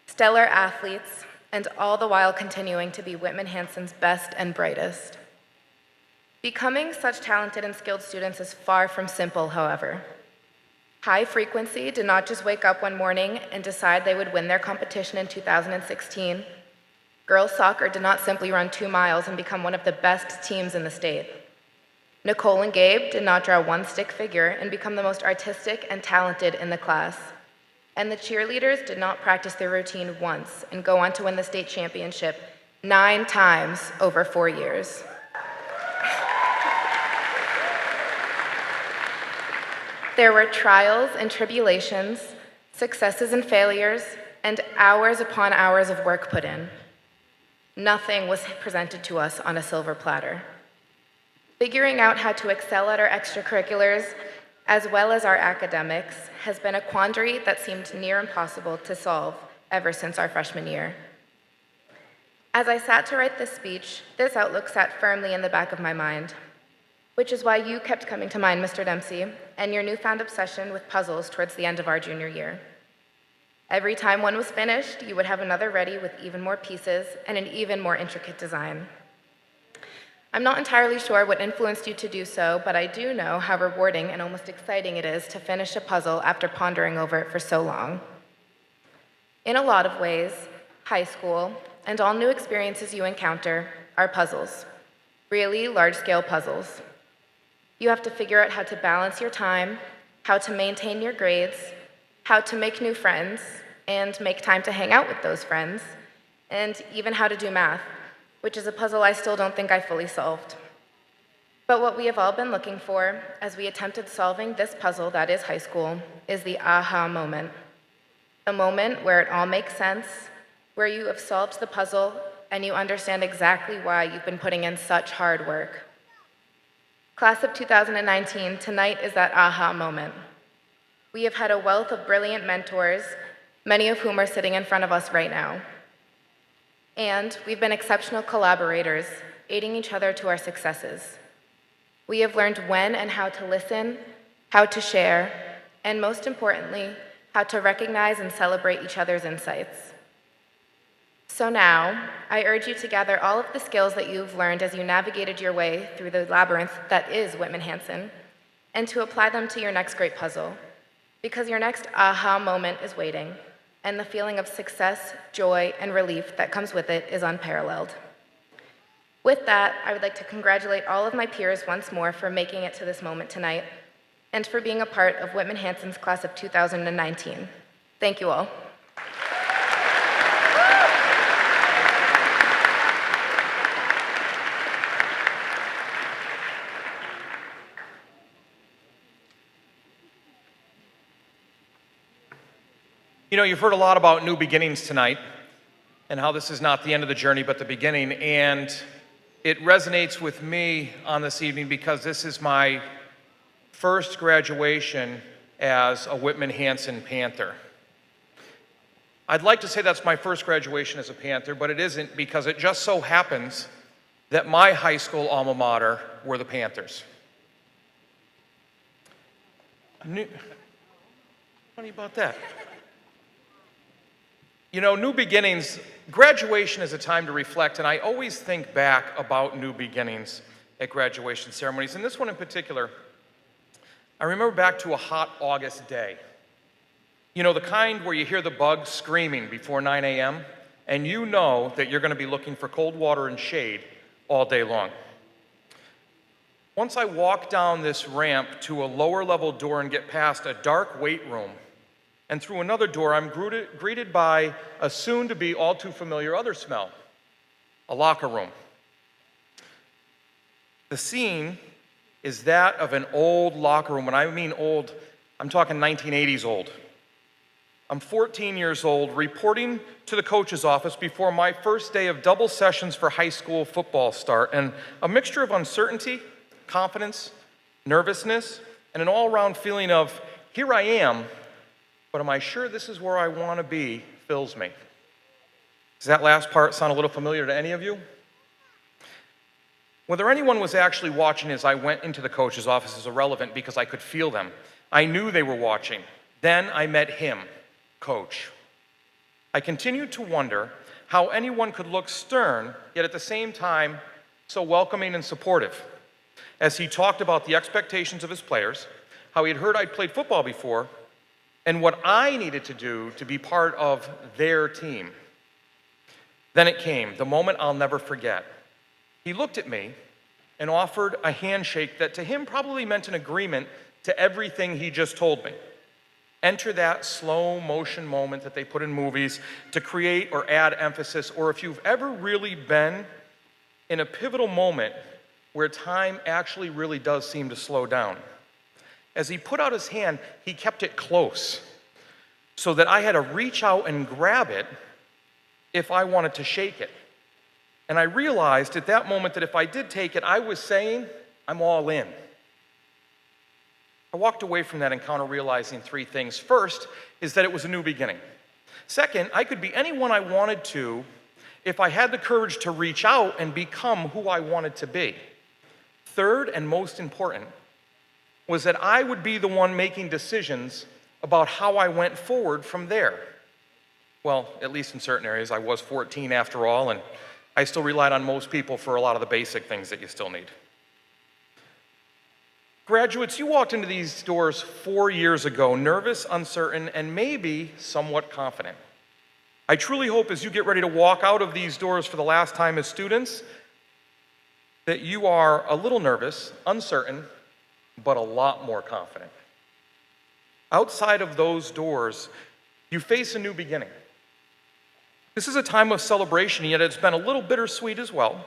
stellar athletes, and all the while continuing to be Whitman Hanson's best and brightest. Becoming such talented and skilled students is far from simple, however. High Frequency did not just wake up one morning and decide they would win their competition in 2016. Girls soccer did not simply run 2 miles and become one of the best teams in the state. Nicole and Gabe did not draw one stick figure and become the most artistic and talented in the class. And the cheerleaders did not practice their routine once and go on to win the state championship 9 times over 4 years. There were trials and tribulations, successes and failures, and hours upon hours of work put in. Nothing was presented to us on a silver platter. Figuring out how to excel at our extracurriculars, as well as our academics, has been a quandary that seemed near impossible to solve ever since our freshman year. As I sat to write this speech, this outlook sat firmly in the back of my mind, which is why you kept coming to mind, Mr. Dempsey, and your newfound obsession with puzzles towards the end of our junior year. Every time one was finished, you would have another ready with even more pieces and an even more intricate design. I'm not entirely sure what influenced you to do so, but I do know how rewarding and almost exciting it is to finish a puzzle after pondering over it for so long. In a lot of ways, high school and all new experiences you encounter are puzzles, really large-scale puzzles. You have to figure out how to balance your time, how to maintain your grades, how to make new friends, and make time to hang out with those friends, and even how to do math, which is a puzzle I still don't think I fully solved. But what we have all been looking for as we attempted solving this puzzle that is high school is the aha moment. A moment where it all makes sense, where you have solved the puzzle and you understand exactly why you've been putting in such hard work. Class of 2019, tonight is that aha moment. We have had a wealth of brilliant mentors, many of whom are sitting in front of us right now. And we've been exceptional collaborators, aiding each other to our successes. We have learned when and how to listen, how to share, and most importantly, how to recognize and celebrate each other's insights. So now, I urge you to gather all of the skills that you've learned as you navigated your way through the labyrinth that is Whitman Hanson, and to apply them to your next great puzzle, because your next aha moment is waiting, and the feeling of success, joy, and relief that comes with it is unparalleled. With that, I would like to congratulate all of my peers once more for making it to this moment tonight and for being a part of Whitman Hanson's class of 2019. Thank you all. You know, you've heard a lot about new beginnings tonight and how this is not the end of the journey but the beginning, and it resonates with me on this evening because this is my first graduation as a Whitman Hanson Panther. I'd like to say that's my first graduation as a Panther, but it isn't, because it just so happens that my high school alma mater were the Panthers. Funny about that. You know, new beginnings, graduation is a time to reflect, and I always think back about new beginnings at graduation ceremonies. And this one in particular, I remember back to a hot August day. You know, the kind where you hear the bugs screaming before 9 a.m., and you know that you're going to be looking for cold water and shade all day long. Once I walk down this ramp to a lower level door and get past a dark weight room, and through another door, I'm greeted by a soon-to-be all too familiar other smell, a locker room. The scene is that of an old locker room. When I mean old, I'm talking 1980s old. I'm 14 years old, reporting to the coach's office before my first day of double sessions for high school football start, and a mixture of uncertainty, confidence, nervousness, and an all-around feeling of, here I am, but am I sure this is where I want to be, fills me. Does that last part sound a little familiar to any of you? Whether anyone was actually watching as I went into the coach's office is irrelevant, because I could feel them. I knew they were watching. Then I met him, Coach. I continued to wonder how anyone could look stern, yet at the same time so welcoming and supportive, as he talked about the expectations of his players, how he had heard I'd played football before, and what I needed to do to be part of their team. Then it came, the moment I'll never forget. He looked at me and offered a handshake that to him probably meant an agreement to everything he just told me. Enter that slow motion moment that they put in movies to create or add emphasis, or if you've ever really been in a pivotal moment where time actually really does seem to slow down. As he put out his hand, he kept it close so that I had to reach out and grab it if I wanted to shake it. And I realized at that moment that if I did take it, I was saying, I'm all in. I walked away from that encounter realizing three things. First is that it was a new beginning. Second, I could be anyone I wanted to if I had the courage to reach out and become who I wanted to be. Third, and most important, was that I would be the one making decisions about how I went forward from there. Well, at least in certain areas. I was 14 after all, and I still relied on most people for a lot of the basic things that you still need. Graduates, you walked into these doors 4 years ago, nervous, uncertain, and maybe somewhat confident. I truly hope as you get ready to walk out of these doors for the last time as students, that you are a little nervous, uncertain, but a lot more confident. Outside of those doors, you face a new beginning. This is a time of celebration, yet it's been a little bittersweet as well.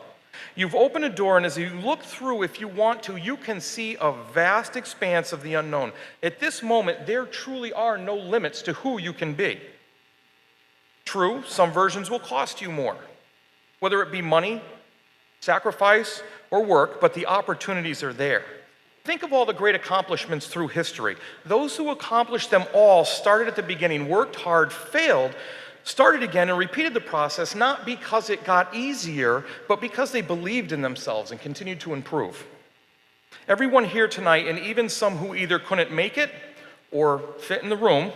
You've opened a door, and as you look through, if you want to, you can see a vast expanse of the unknown. At this moment, there truly are no limits to who you can be. True, some versions will cost you more, whether it be money, sacrifice, or work, but the opportunities are there. Think of all the great accomplishments through history. Those who accomplished them all started at the beginning, worked hard, failed, started again, and repeated the process, not because it got easier, but because they believed in themselves and continued to improve. Everyone here tonight, and even some who either couldn't make it or fit in the room,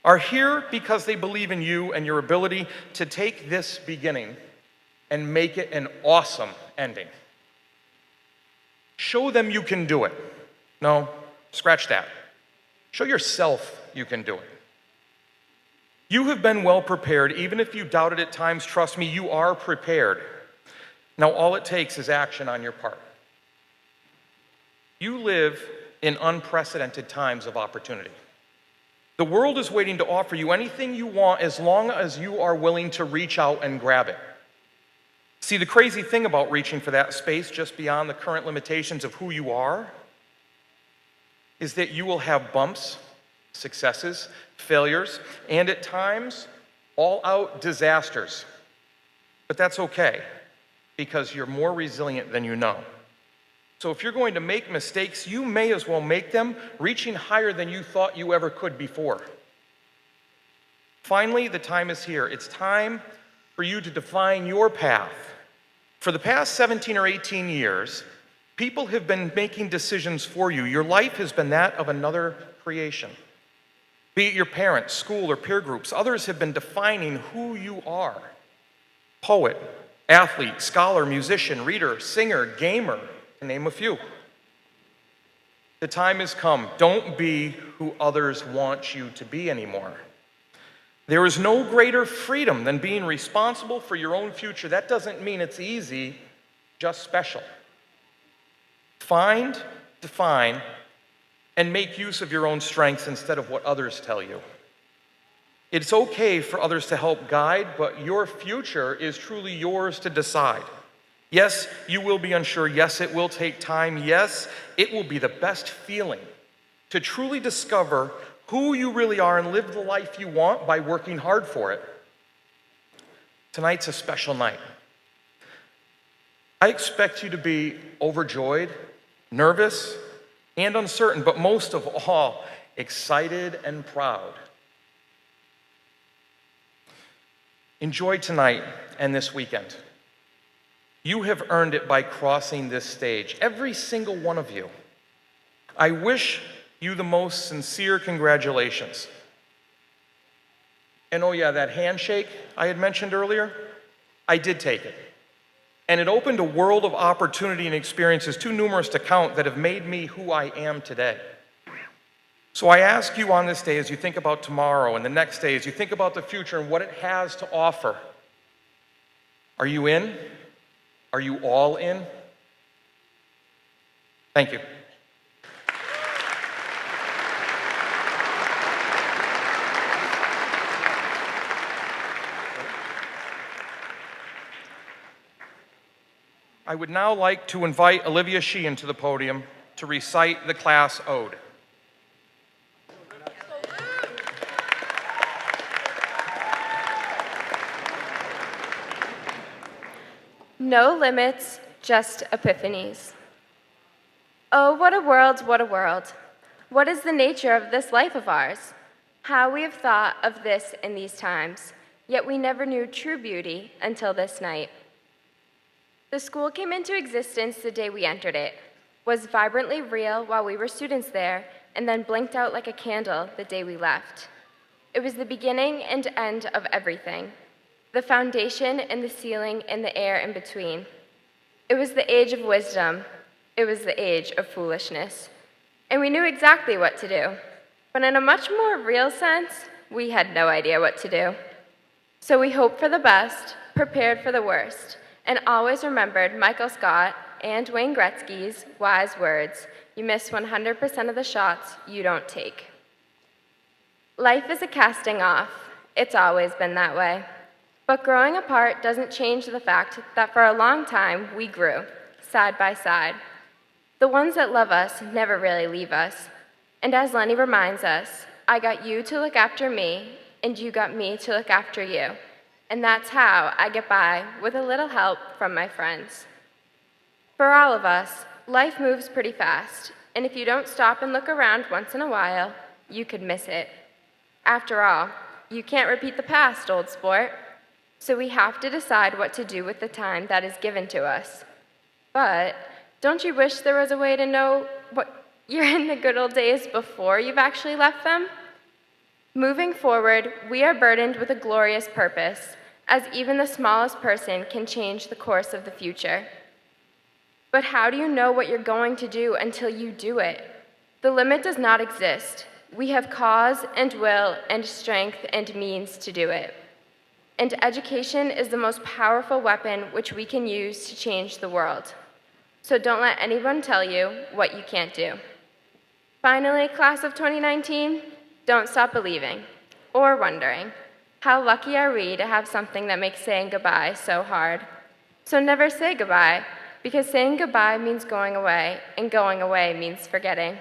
are here because they believe in you and your ability to take this beginning and make it an awesome ending. Show them you can do it. No, scratch that. Show yourself you can do it. You have been well prepared. Even if you doubted at times, trust me, you are prepared. Now, all it takes is action on your part. You live in unprecedented times of opportunity. The world is waiting to offer you anything you want as long as you are willing to reach out and grab it. See, the crazy thing about reaching for that space just beyond the current limitations of who you are is that you will have bumps, successes, failures, and at times, all-out disasters. But that's okay, because you're more resilient than you know. So if you're going to make mistakes, you may as well make them reaching higher than you thought you ever could before. Finally, the time is here. It's time for you to define your path. For the past 17 or 18 years, people have been making decisions for you. Your life has been that of another creation. Be it your parents, school, or peer groups, others have been defining who you are. Poet, athlete, scholar, musician, reader, singer, gamer, to name a few. The time has come. Don't be who others want you to be anymore. There is no greater freedom than being responsible for your own future. That doesn't mean it's easy, just special. Find, define, and make use of your own strengths instead of what others tell you. It's okay for others to help guide, but your future is truly yours to decide. Yes, you will be unsure. Yes, it will take time. Yes, it will be the best feeling to truly discover who you really are and live the life you want by working hard for it. Tonight's a special night. I expect you to be overjoyed, nervous, and uncertain, but most of all, excited and proud. Enjoy tonight and this weekend. You have earned it by crossing this stage, every single one of you. I wish you the most sincere congratulations. And oh yeah, that handshake I had mentioned earlier, I did take it. And it opened a world of opportunity and experiences too numerous to count that have made me who I am today. So I ask you on this day, as you think about tomorrow and the next day, as you think about the future and what it has to offer, are you in? Are you all in? Thank you. I would now like to invite Olivia Sheehan to the podium to recite the class ode. No limits, just epiphanies. Oh, what a world, what a world. What is the nature of this life of ours? How we have thought of this in these times, yet we never knew true beauty until this night. The school came into existence the day we entered it, was vibrantly real while we were students there, and then blinked out like a candle the day we left. It was the beginning and end of everything, the foundation and the ceiling and the air in between. It was the age of wisdom. It was the age of foolishness. And we knew exactly what to do. But in a much more real sense, we had no idea what to do. So we hoped for the best, prepared for the worst, and always remembered Michael Scott and Wayne Gretzky's wise words, you miss 100% of the shots you don't take. Life is a casting off. It's always been that way. But growing apart doesn't change the fact that for a long time we grew, side by side. The ones that love us never really leave us. And as Lenny reminds us, I got you to look after me, and you got me to look after you. And that's how I get by with a little help from my friends. For all of us, life moves pretty fast, and if you don't stop and look around once in a while, you could miss it. After all, you can't repeat the past, old sport. So we have to decide what to do with the time that is given to us. But don't you wish there was a way to know what you're in the good old days before you've actually left them? Moving forward, we are burdened with a glorious purpose, as even the smallest person can change the course of the future. But how do you know what you're going to do until you do it? The limit does not exist. We have cause and will and strength and means to do it. and education is the most powerful weapon which we can use to change the world. So don't let anyone tell you what you can't do. Finally, class of 2019, don't stop believing or wondering. How lucky are we to have something that makes saying goodbye so hard? So never say goodbye, because saying goodbye means going away, and going away means forgetting.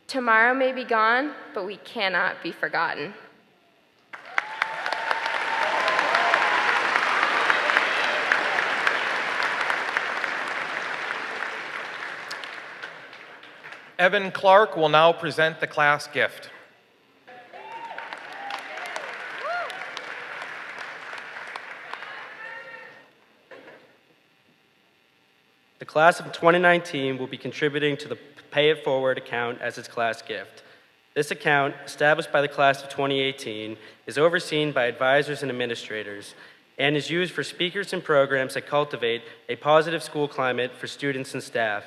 Tomorrow may be gone, but we cannot be forgotten. Evan Clark will now present the class gift. The class of 2019 will be contributing to the Pay It Forward account as its class gift. This account, established by the class of 2018, is overseen by advisors and administrators and is used for speakers and programs that cultivate a positive school climate for students and staff.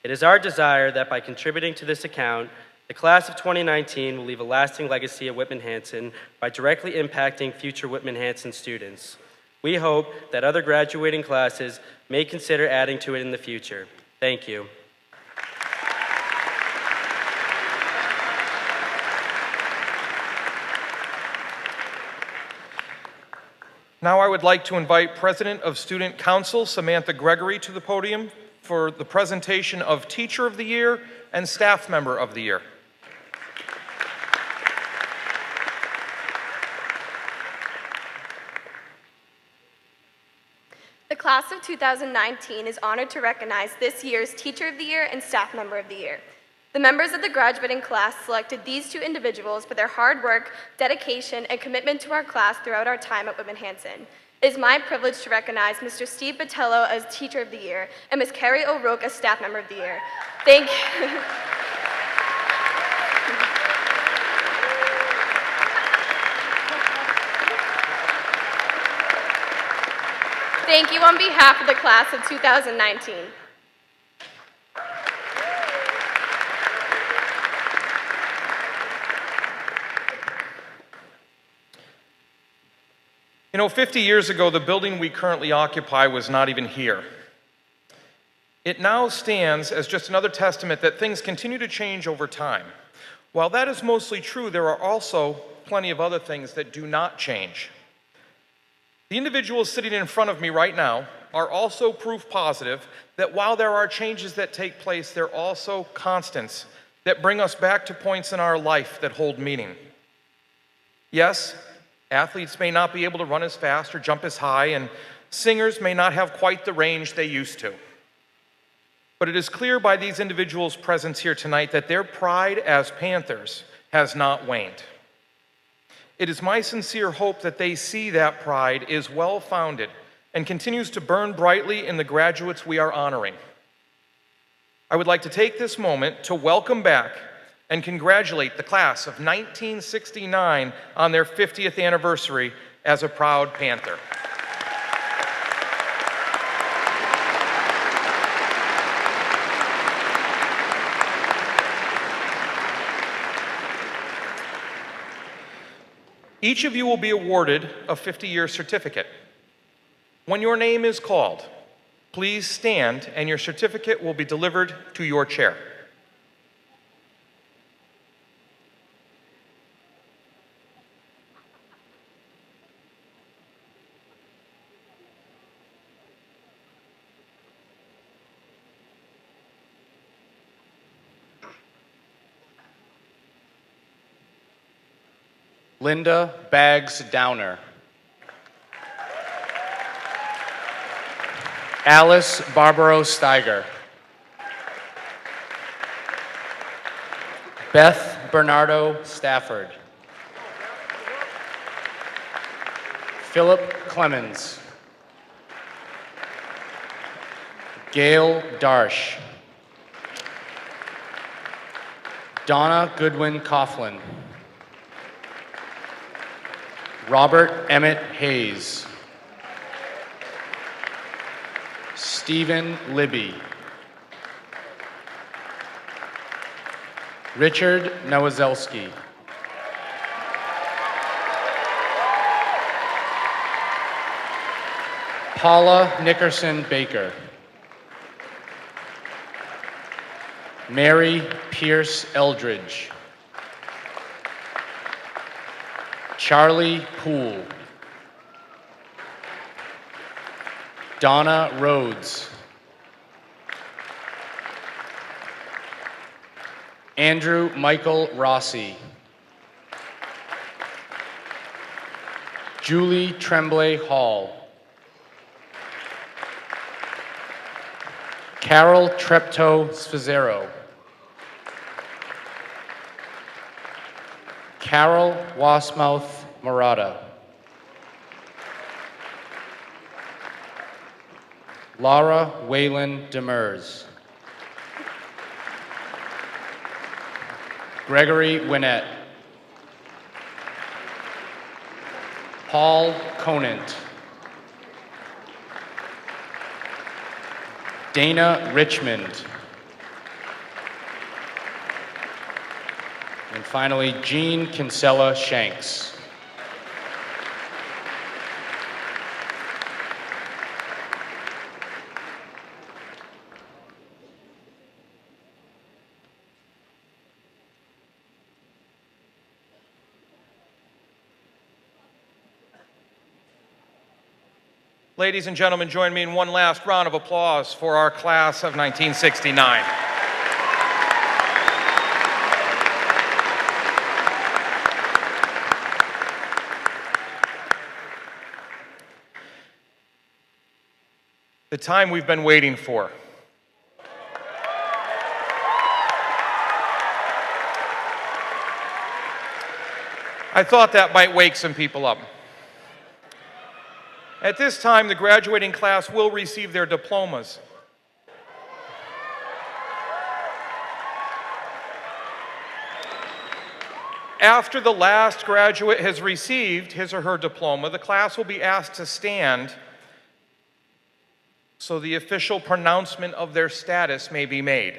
It is our desire that by contributing to this account, the class of 2019 will leave a lasting legacy at Whitman Hanson by directly impacting future Whitman Hanson students. We hope that other graduating classes may consider adding to it in the future. Thank you. Now I would like to invite President of Student Council, Samantha Gregory, to the podium for the presentation of Teacher of the Year and Staff Member of the Year. The class of 2019 is honored to recognize this year's Teacher of the Year and Staff Member of the Year. The members of the graduating class selected these two individuals for their hard work, dedication, and commitment to our class throughout our time at Whitman Hanson. It is my privilege to recognize Mr. Steve Botello as Teacher of the Year and Ms. Carrie O'Rourke as Staff Member of the Year. Thank you. Thank you on behalf of the class of 2019. You know, 50 years ago, the building we currently occupy was not even here. It now stands as just another testament that things continue to change over time. While that is mostly true, there are also plenty of other things that do not change. The individuals sitting in front of me right now are also proof positive that while there are changes that take place, there are also constants that bring us back to points in our life that hold meaning. Yes, athletes may not be able to run as fast or jump as high, and singers may not have quite the range they used to. But it is clear by these individuals' presence here tonight that their pride as Panthers has not waned. It is my sincere hope that they see that pride is well-founded and continues to burn brightly in the graduates we are honoring. I would like to take this moment to welcome back and congratulate the class of 1969 on their 50th anniversary as a proud Panther. Each of you will be awarded a 50-year certificate. When your name is called, please stand and your certificate will be delivered to your chair. Linda Baggs Downer. Alice Barbaro Steiger. Beth Bernardo Stafford. Philip Clemens. Gail Darsh. Donna Goodwin Coughlin. Robert Emmett Hayes. Stephen Libby. Richard Nowazelski. Paula Nickerson Baker. Mary Pierce Eldridge. Charlie Poole. Donna Rhodes. Andrew Michael Rossi. Julie Tremblay Hall. Carol Treptow Sfazero. Carol Wasmouth Murata. Laura Whalen Demers. Gregory Winnett. Paul Conant. Dana Richmond. And finally, Jean Kinsella Shanks. Ladies and gentlemen, join me in one last round of applause for our class of 1969. The time we've been waiting for. I thought that might wake some people up. At this time, the graduating class will receive their diplomas. After the last graduate has received his or her diploma, the class will be asked to stand so the official pronouncement of their status may be made.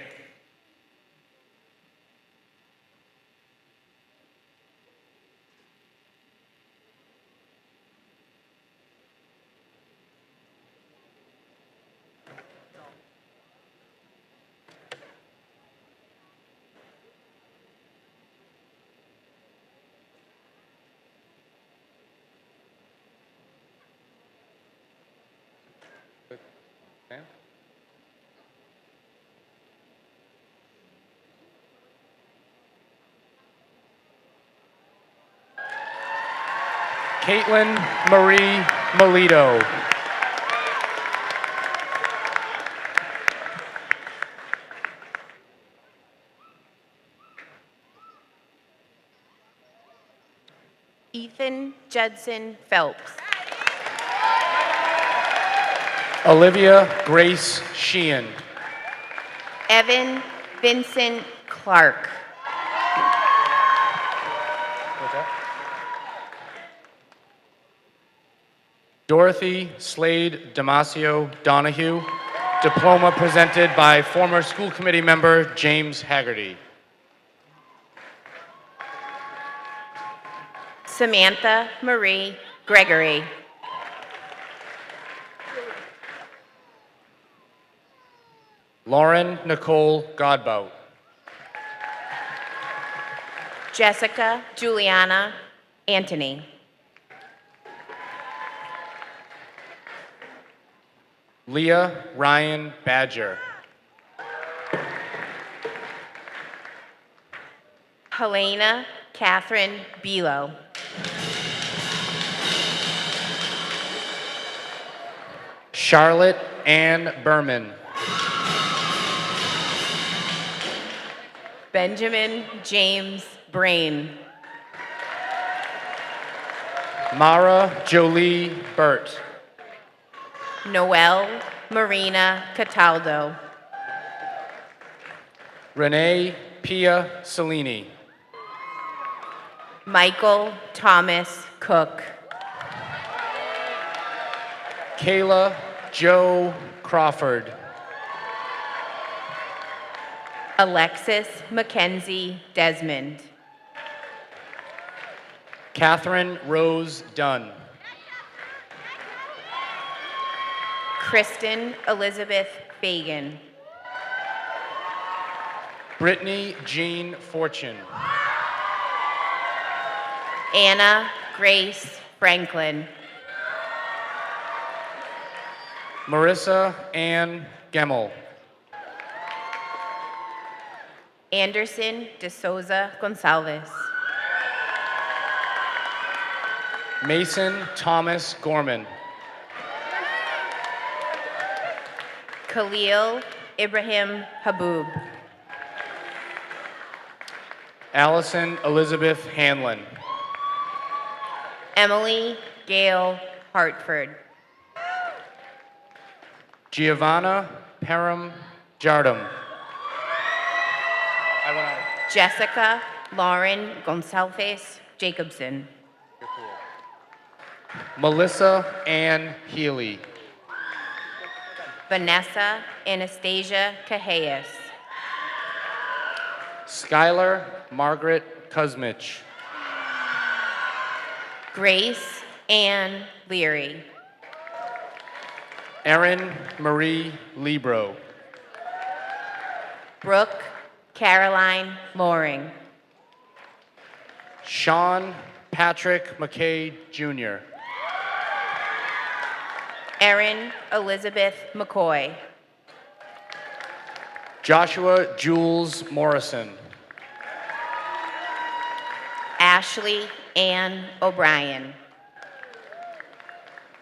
Caitlin Marie Milito. Ethan Judson Phelps. Olivia Grace Sheehan. Evan Vincent Clark. Dorothy Slade Dimaggio Donahue. Diploma presented by former school committee member James Haggerty. Samantha Marie Gregory. Lauren Nicole Godbout. Jessica Juliana Anthony. Leah Ryan Badger. Helena Catherine Bilo. Charlotte Ann Berman. Benjamin James Brain. Mara Jolie Burt. Noelle Marina Cataldo. Renee Pia Cellini. Michael Thomas Cook. Kayla Joe Crawford. Alexis Mackenzie Desmond. Catherine Rose Dunn. Kristen Elizabeth Fagan. Brittany Jean Fortune. Anna Grace Franklin. Marissa Ann Gemmel. Anderson De Souza Gonçalves. Mason Thomas Gorman. Khalil Ibrahim Haboob. Allison Elizabeth Hanlon. Emily Gail Hartford. Giovanna Peram Jardum. Jessica Lauren Gonçalves Jacobson. Melissa Ann Healy. Vanessa Anastasia Cajeas. Skylar Margaret Kuzmich. Grace Ann Leary. Erin Marie Libro. Brooke Caroline Loring. Sean Patrick McKay Jr. Erin Elizabeth McCoy. Joshua Jules Morrison. Ashley Ann O'Brien.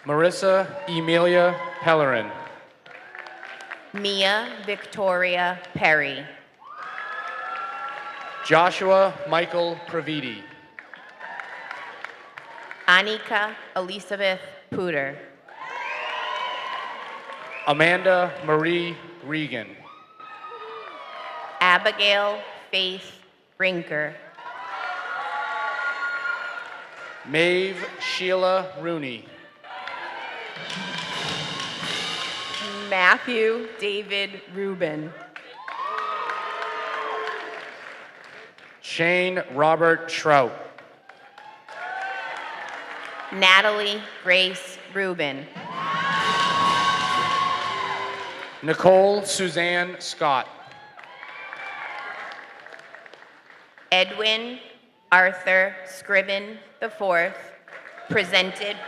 Marissa Emilia Pellerin. Mia Victoria Perry. Joshua Michael Praviti. Anika Elizabeth Puder. Amanda Marie Regan. Abigail Faith Brinker. Maeve Sheila Rooney. Matthew David Rubin. Shane Robert Shrout. Natalie Grace Rubin. Nicole Suzanne Scott. Edwin Arthur Scriven IV,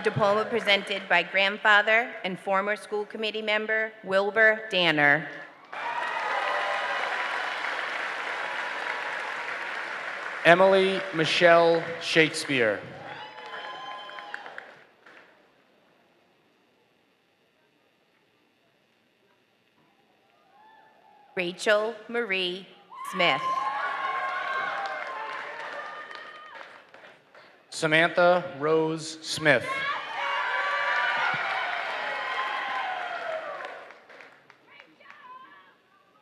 diploma presented by grandfather and former school committee member Wilbur Danner. Emily Michelle Shakespeare. Rachel Marie Smith. Samantha Rose Smith.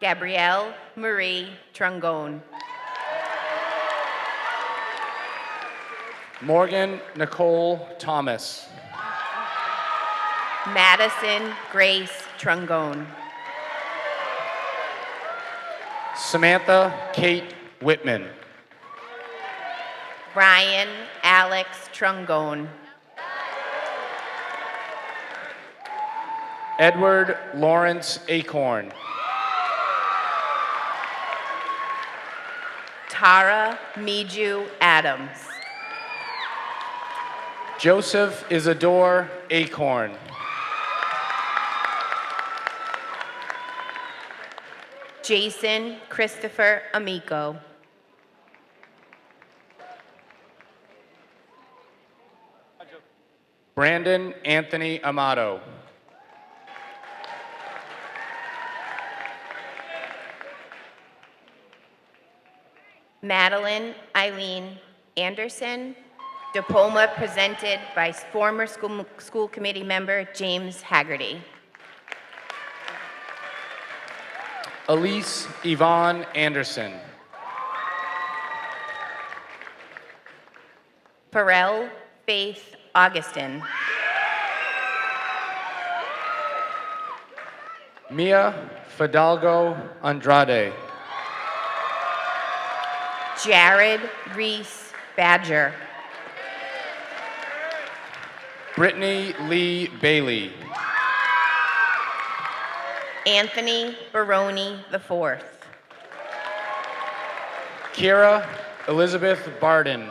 Gabrielle Marie Trungone. Morgan Nicole Thomas. Madison Grace Trungone. Samantha Kate Whitman. Brian Alex Trungone. Edward Lawrence Acorn. Tara Miju Adams. Joseph Isidore Acorn. Jason Christopher Amico. Brandon Anthony Amato. Madeline Eileen Anderson, diploma presented by former school committee member James Haggerty. Elise Yvonne Anderson. Pharrell Faith Augustin. Mia Fidalgo Andrade. Jared Reese Badger. Brittany Lee Bailey. Anthony Baroni IV. Kira Elizabeth Barden.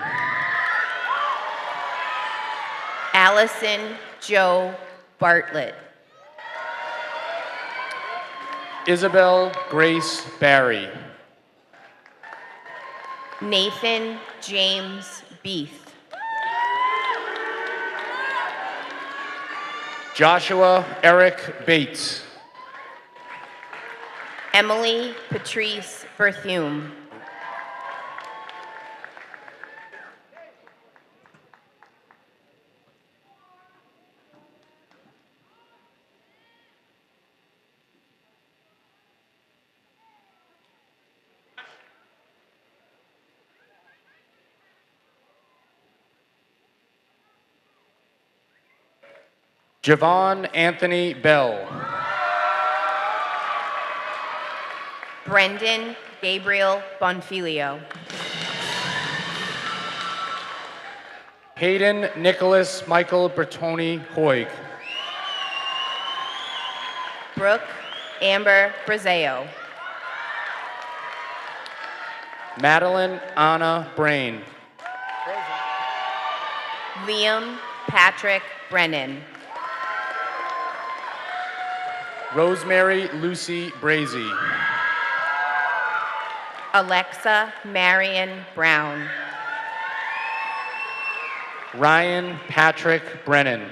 Allison Joe Bartlett. Isabel Grace Barry. Nathan James Beath. Joshua Eric Bates. Emily Patrice Berthume. Javon Anthony Bell. Brendan Gabriel Bonfilio. Hayden Nicholas Michael Bertoni Hoig. Brooke Amber Brazeo. Madeline Anna Brain. Liam Patrick Brennan. Rosemary Lucy Brazy. Alexa Marion Brown. Ryan Patrick Brennan.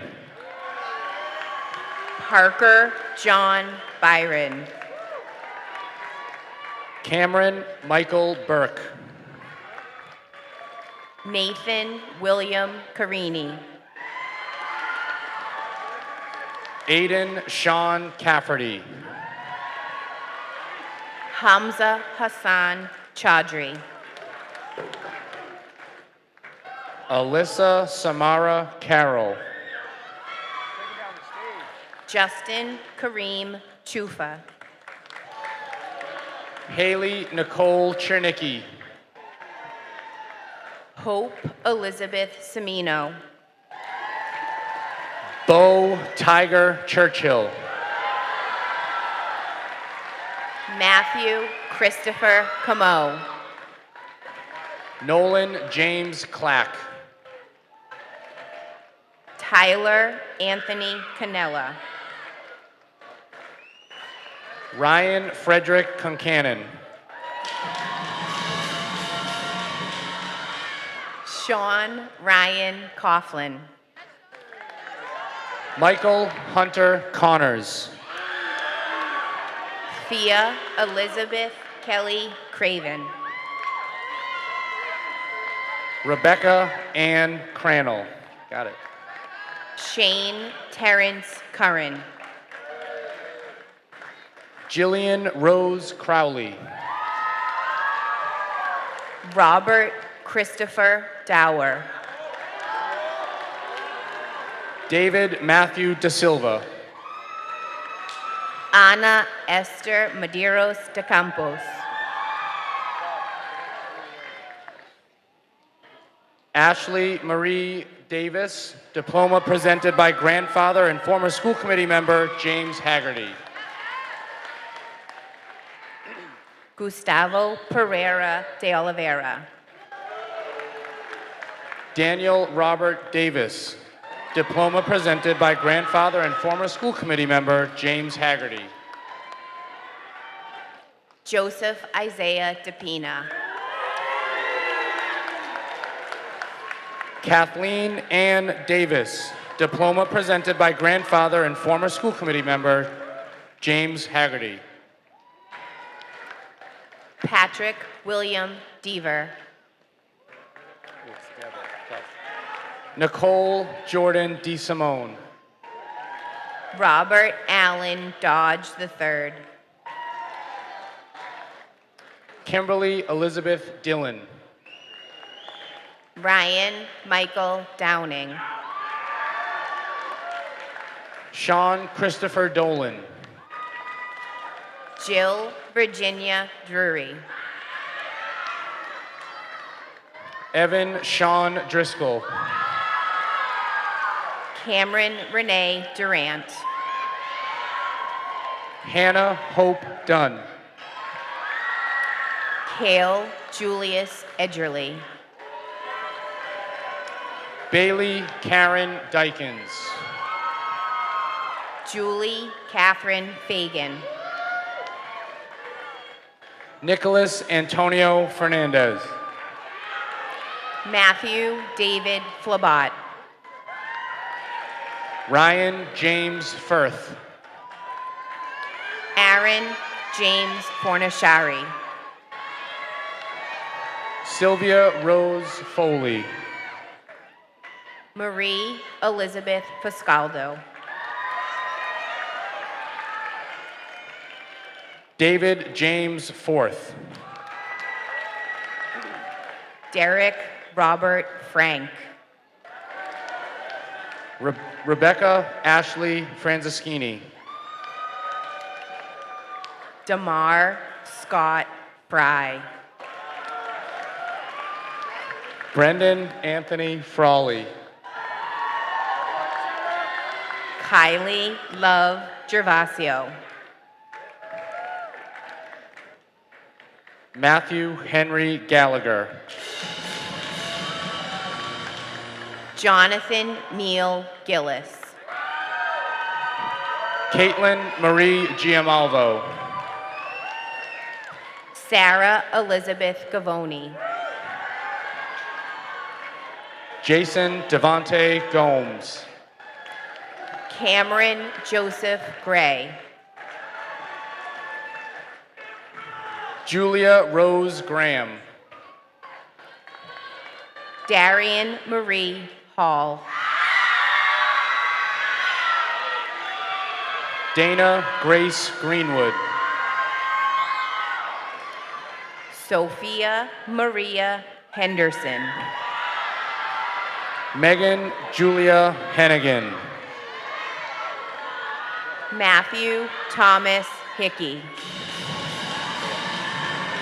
Parker John Byron. Cameron Michael Burke. Nathan William Carini. Aiden Sean Cafferty. Hamza Hassan Chaudhry. Alyssa Samara Carroll. Justin Kareem Chufa. Haley Nicole Chernicki. Hope Elizabeth Semino. Bo Tiger Churchill. Matthew Christopher Camo. Nolan James Clack. Tyler Anthony Canella. Ryan Frederick Concannon. Sean Ryan Coughlin. Michael Hunter Connors. Thea Elizabeth Kelly Craven. Rebecca Ann Crannell. Got it. Shane Terrence Curran. Jillian Rose Crowley. Robert Christopher Dower. David Matthew Da Silva. Ana Esther Medeiros de Campos. Ashley Marie Davis, diploma presented by grandfather and former school committee member James Haggerty. Gustavo Pereira de Oliveira. Daniel Robert Davis, diploma presented by grandfather and former school committee member James Haggerty. Joseph Isaiah DePina. Kathleen Ann Davis, diploma presented by grandfather and former school committee member James Haggerty. Patrick William Deaver. Nicole Jordan DeSimone. Robert Allen Dodge III. Kimberly Elizabeth Dillon. Ryan Michael Downing. Sean Christopher Dolan. Jill Virginia Drury. Evan Sean Driscoll. Cameron Renee Durant. Hannah Hope Dunn. Cale Julius Edgerly. Bailey Karen Dykins. Julie Catherine Fagan. Nicholas Antonio Fernandez. Matthew David Flabat. Ryan James Firth. Aaron James Fornashari. Sylvia Rose Foley. Marie Elizabeth Pascaldo. David James Forth. Derek Robert Frank. Rebecca Ashley Franzischini. Damar Scott Fry. Brendan Anthony Frawley. Kylie Love Gervasio. Matthew Henry Gallagher. Jonathan Neal Gillis. Caitlin Marie Giamalvo. Sarah Elizabeth Gavoni. Jason Devonte Gomes. Cameron Joseph Gray. Julia Rose Graham. Darian Marie Hall. Dana Grace Greenwood. Sophia Maria Henderson. Megan Julia Hennigan. Matthew Thomas Hickey.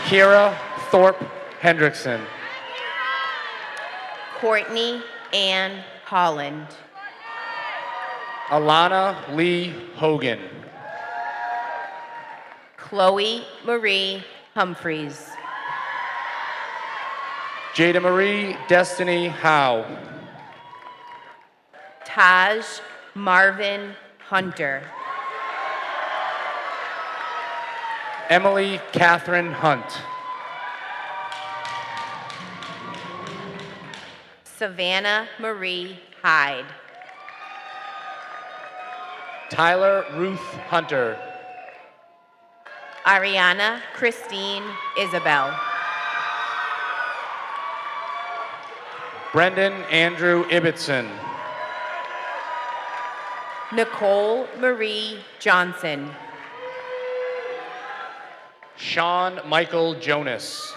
Kira Thorpe Hendrickson. Courtney Ann Holland. Alana Lee Hogan. Chloe Marie Humphreys. Jada Marie Destiny Howe. Taj Marvin Hunter. Emily Catherine Hunt. Savannah Marie Hyde. Tyler Ruth Hunter. Ariana Christine Isabel. Brendan Andrew Ibbotson. Nicole Marie Johnson. Sean Michael Jonas.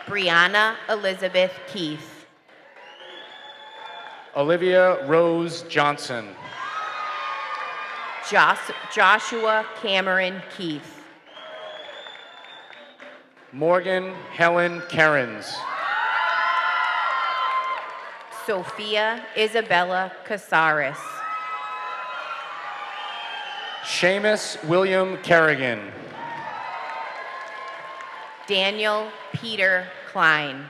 Brianna Elizabeth Keith. Olivia Rose Johnson. Joshua Cameron Keith. Morgan Helen Kerens. Sophia Isabella Casares. Seamus William Kerrigan. Daniel Peter Klein.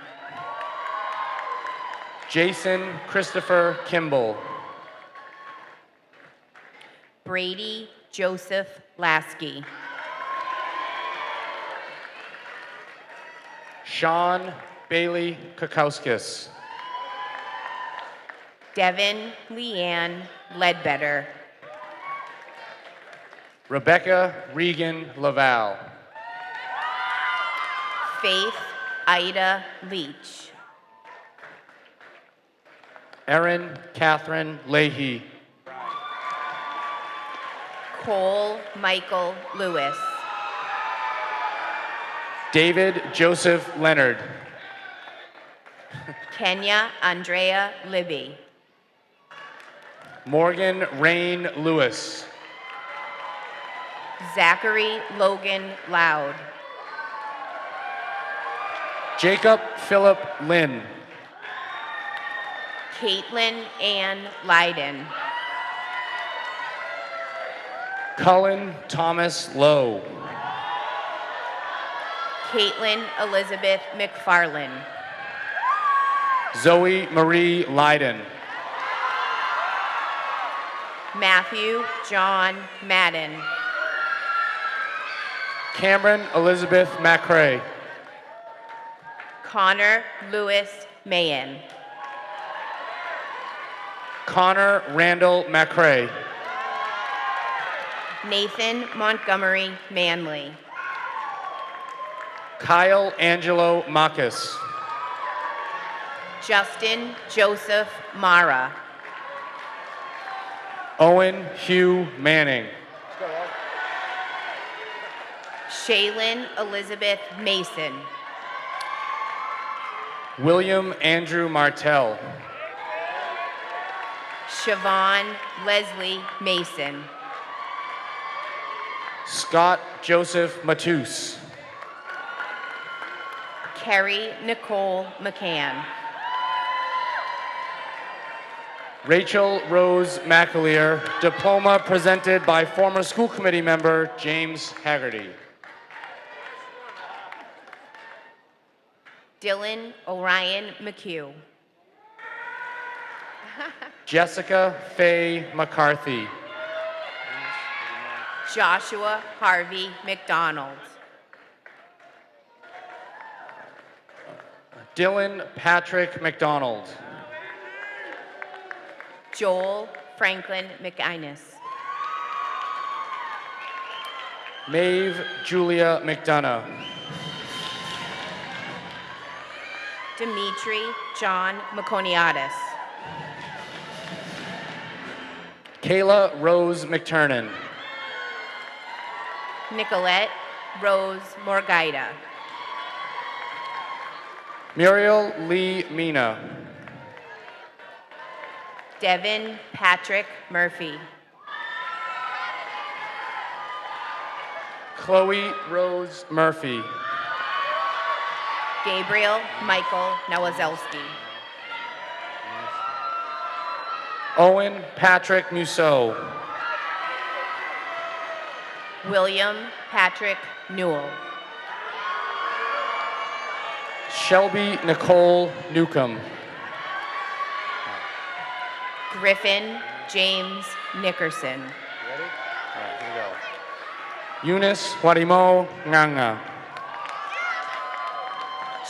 Jason Christopher Kimball. Brady Joseph Lasky. Sean Bailey Kakauskis. Devin Leanne Ledbetter. Rebecca Regan Laval. Faith Ida Leach. Erin Catherine Leahy. Cole Michael Lewis. David Joseph Leonard. Kenya Andrea Libby. Morgan Rain Lewis. Zachary Logan Loud. Jacob Philip Lynn. Caitlin Ann Leiden. Cullen Thomas Lowe. Caitlin Elizabeth McFarlane. Zoe Marie Leiden. Matthew John Madden. Cameron Elizabeth McRae. Connor Lewis Mayen. Connor Randall McRae. Nathan Montgomery Manley. Kyle Angelo Makis. Justin Joseph Mara. Owen Hugh Manning. Shaylin Elizabeth Mason. William Andrew Martell. Siobhan Leslie Mason. Scott Joseph Matus. Kerry Nicole McCann. Rachel Rose McAleer, diploma presented by former school committee member James Haggerty. Dylan Orion McHugh. Jessica Faye McCarthy. Joshua Harvey McDonald. Dylan Patrick McDonald. Joel Franklin McInnes. Maeve Julia McDonough. Dimitri John Maconiatis. Kayla Rose McTurnan. Nicolette Rose Morgaida. Muriel Lee Mina. Devin Patrick Murphy. Chloe Rose Murphy. Gabriel Michael Nowazelski. Owen Patrick Musso. William Patrick Newell. Shelby Nicole Newcomb. Griffin James Nickerson. Ready? All right, here we go. Eunice Warimo Nganga.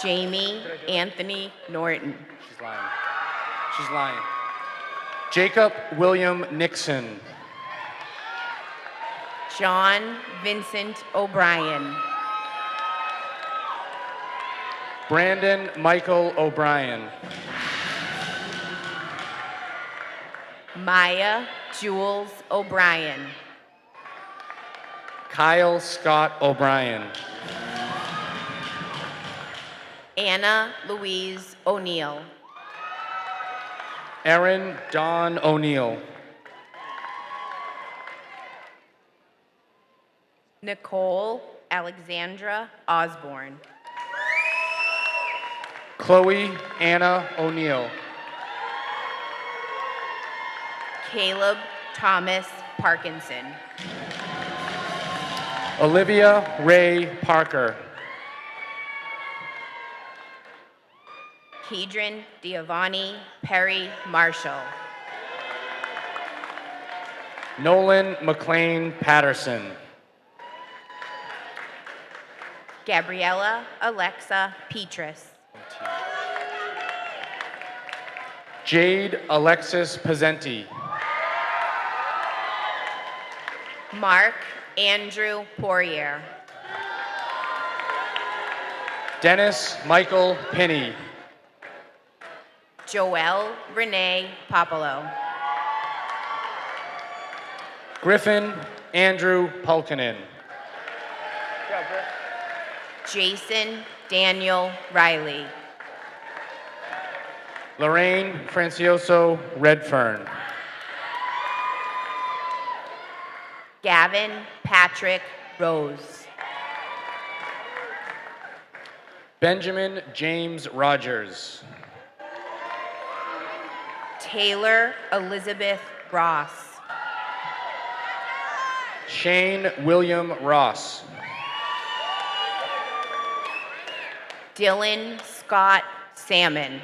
Jamie Anthony Norton. She's lying. She's lying. Jacob William Nixon. John Vincent O'Brien. Brandon Michael O'Brien. Maya Jules O'Brien. Kyle Scott O'Brien. Anna Louise O'Neill. Erin Dawn O'Neill. Nicole Alexandra Osborne. Chloe Anna O'Neill. Caleb Thomas Parkinson. Olivia Ray Parker. Kedron Giovanni Perry Marshall. Nolan McLean Patterson. Gabriella Alexa Petrus. Jade Alexis Pezenti. Mark Andrew Poirier. Dennis Michael Pinney. Joelle Renee Popolo. Griffin Andrew Pulkinen. Jason Daniel Riley. Lorraine Francioso Redfern. Gavin Patrick Rose. Benjamin James Rogers. Taylor Elizabeth Ross. Shane William Ross. Dylan Scott Salmon.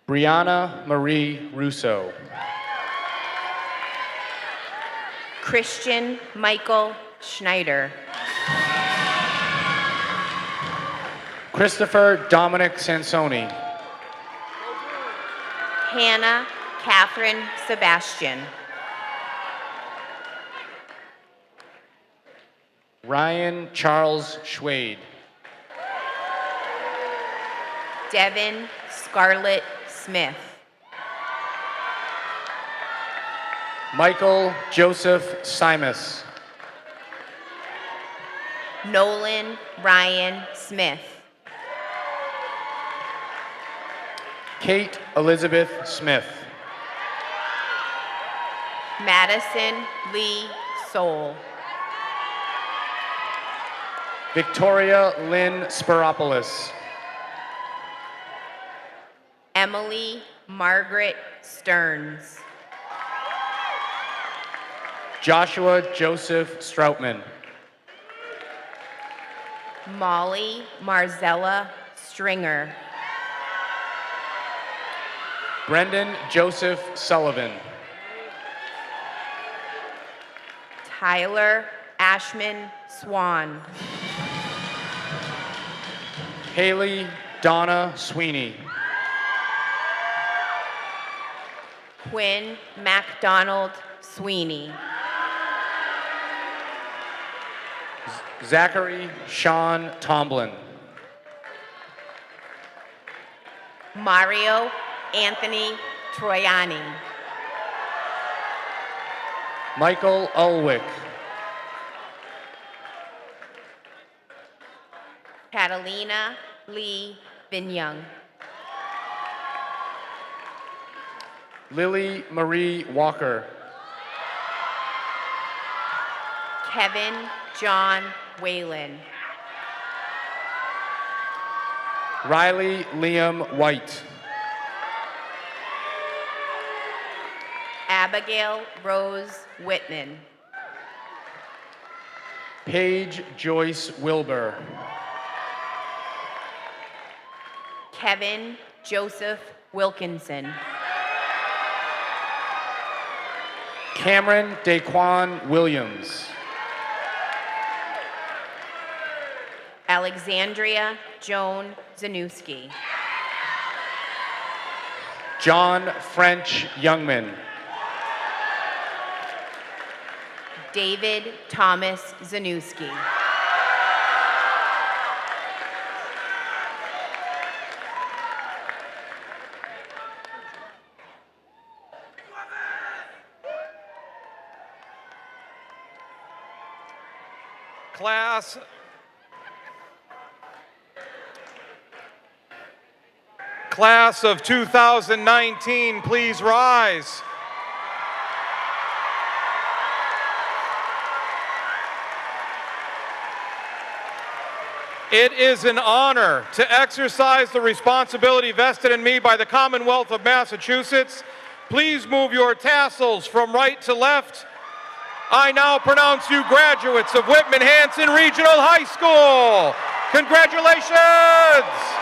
Brianna Marie Russo. Christian Michael Schneider. Christopher Dominic Sansoni. Hannah Catherine Sebastian. Ryan Charles Schwade. Devin Scarlett Smith. Michael Joseph Simus. Nolan Ryan Smith. Kate Elizabeth Smith. Madison Lee Soul. Victoria Lynn Spiropoulos. Emily Margaret Stearns. Joshua Joseph Stroutman. Molly Marzella Stringer. Brendan Joseph Sullivan. Tyler Ashman Swan. Haley Donna Sweeney. Quinn MacDonald Sweeney. Zachary Sean Tomlin. Mario Anthony Troiani. Michael Ulwick. Catalina Lee Vinyoung. Lily Marie Walker. Kevin John Whalen. Riley Liam White. Abigail Rose Whitman. Paige Joyce Wilbur. Kevin Joseph Wilkinson. Cameron Daquan Williams. Alexandria Joan Zanuski. John French Youngman. David Thomas Zanuski. Class of 2019, please rise. It is an honor to exercise the responsibility vested in me by the Commonwealth of Massachusetts. Please move your tassels from right to left. I now pronounce you graduates of Whitman Hanson Regional High School. Congratulations!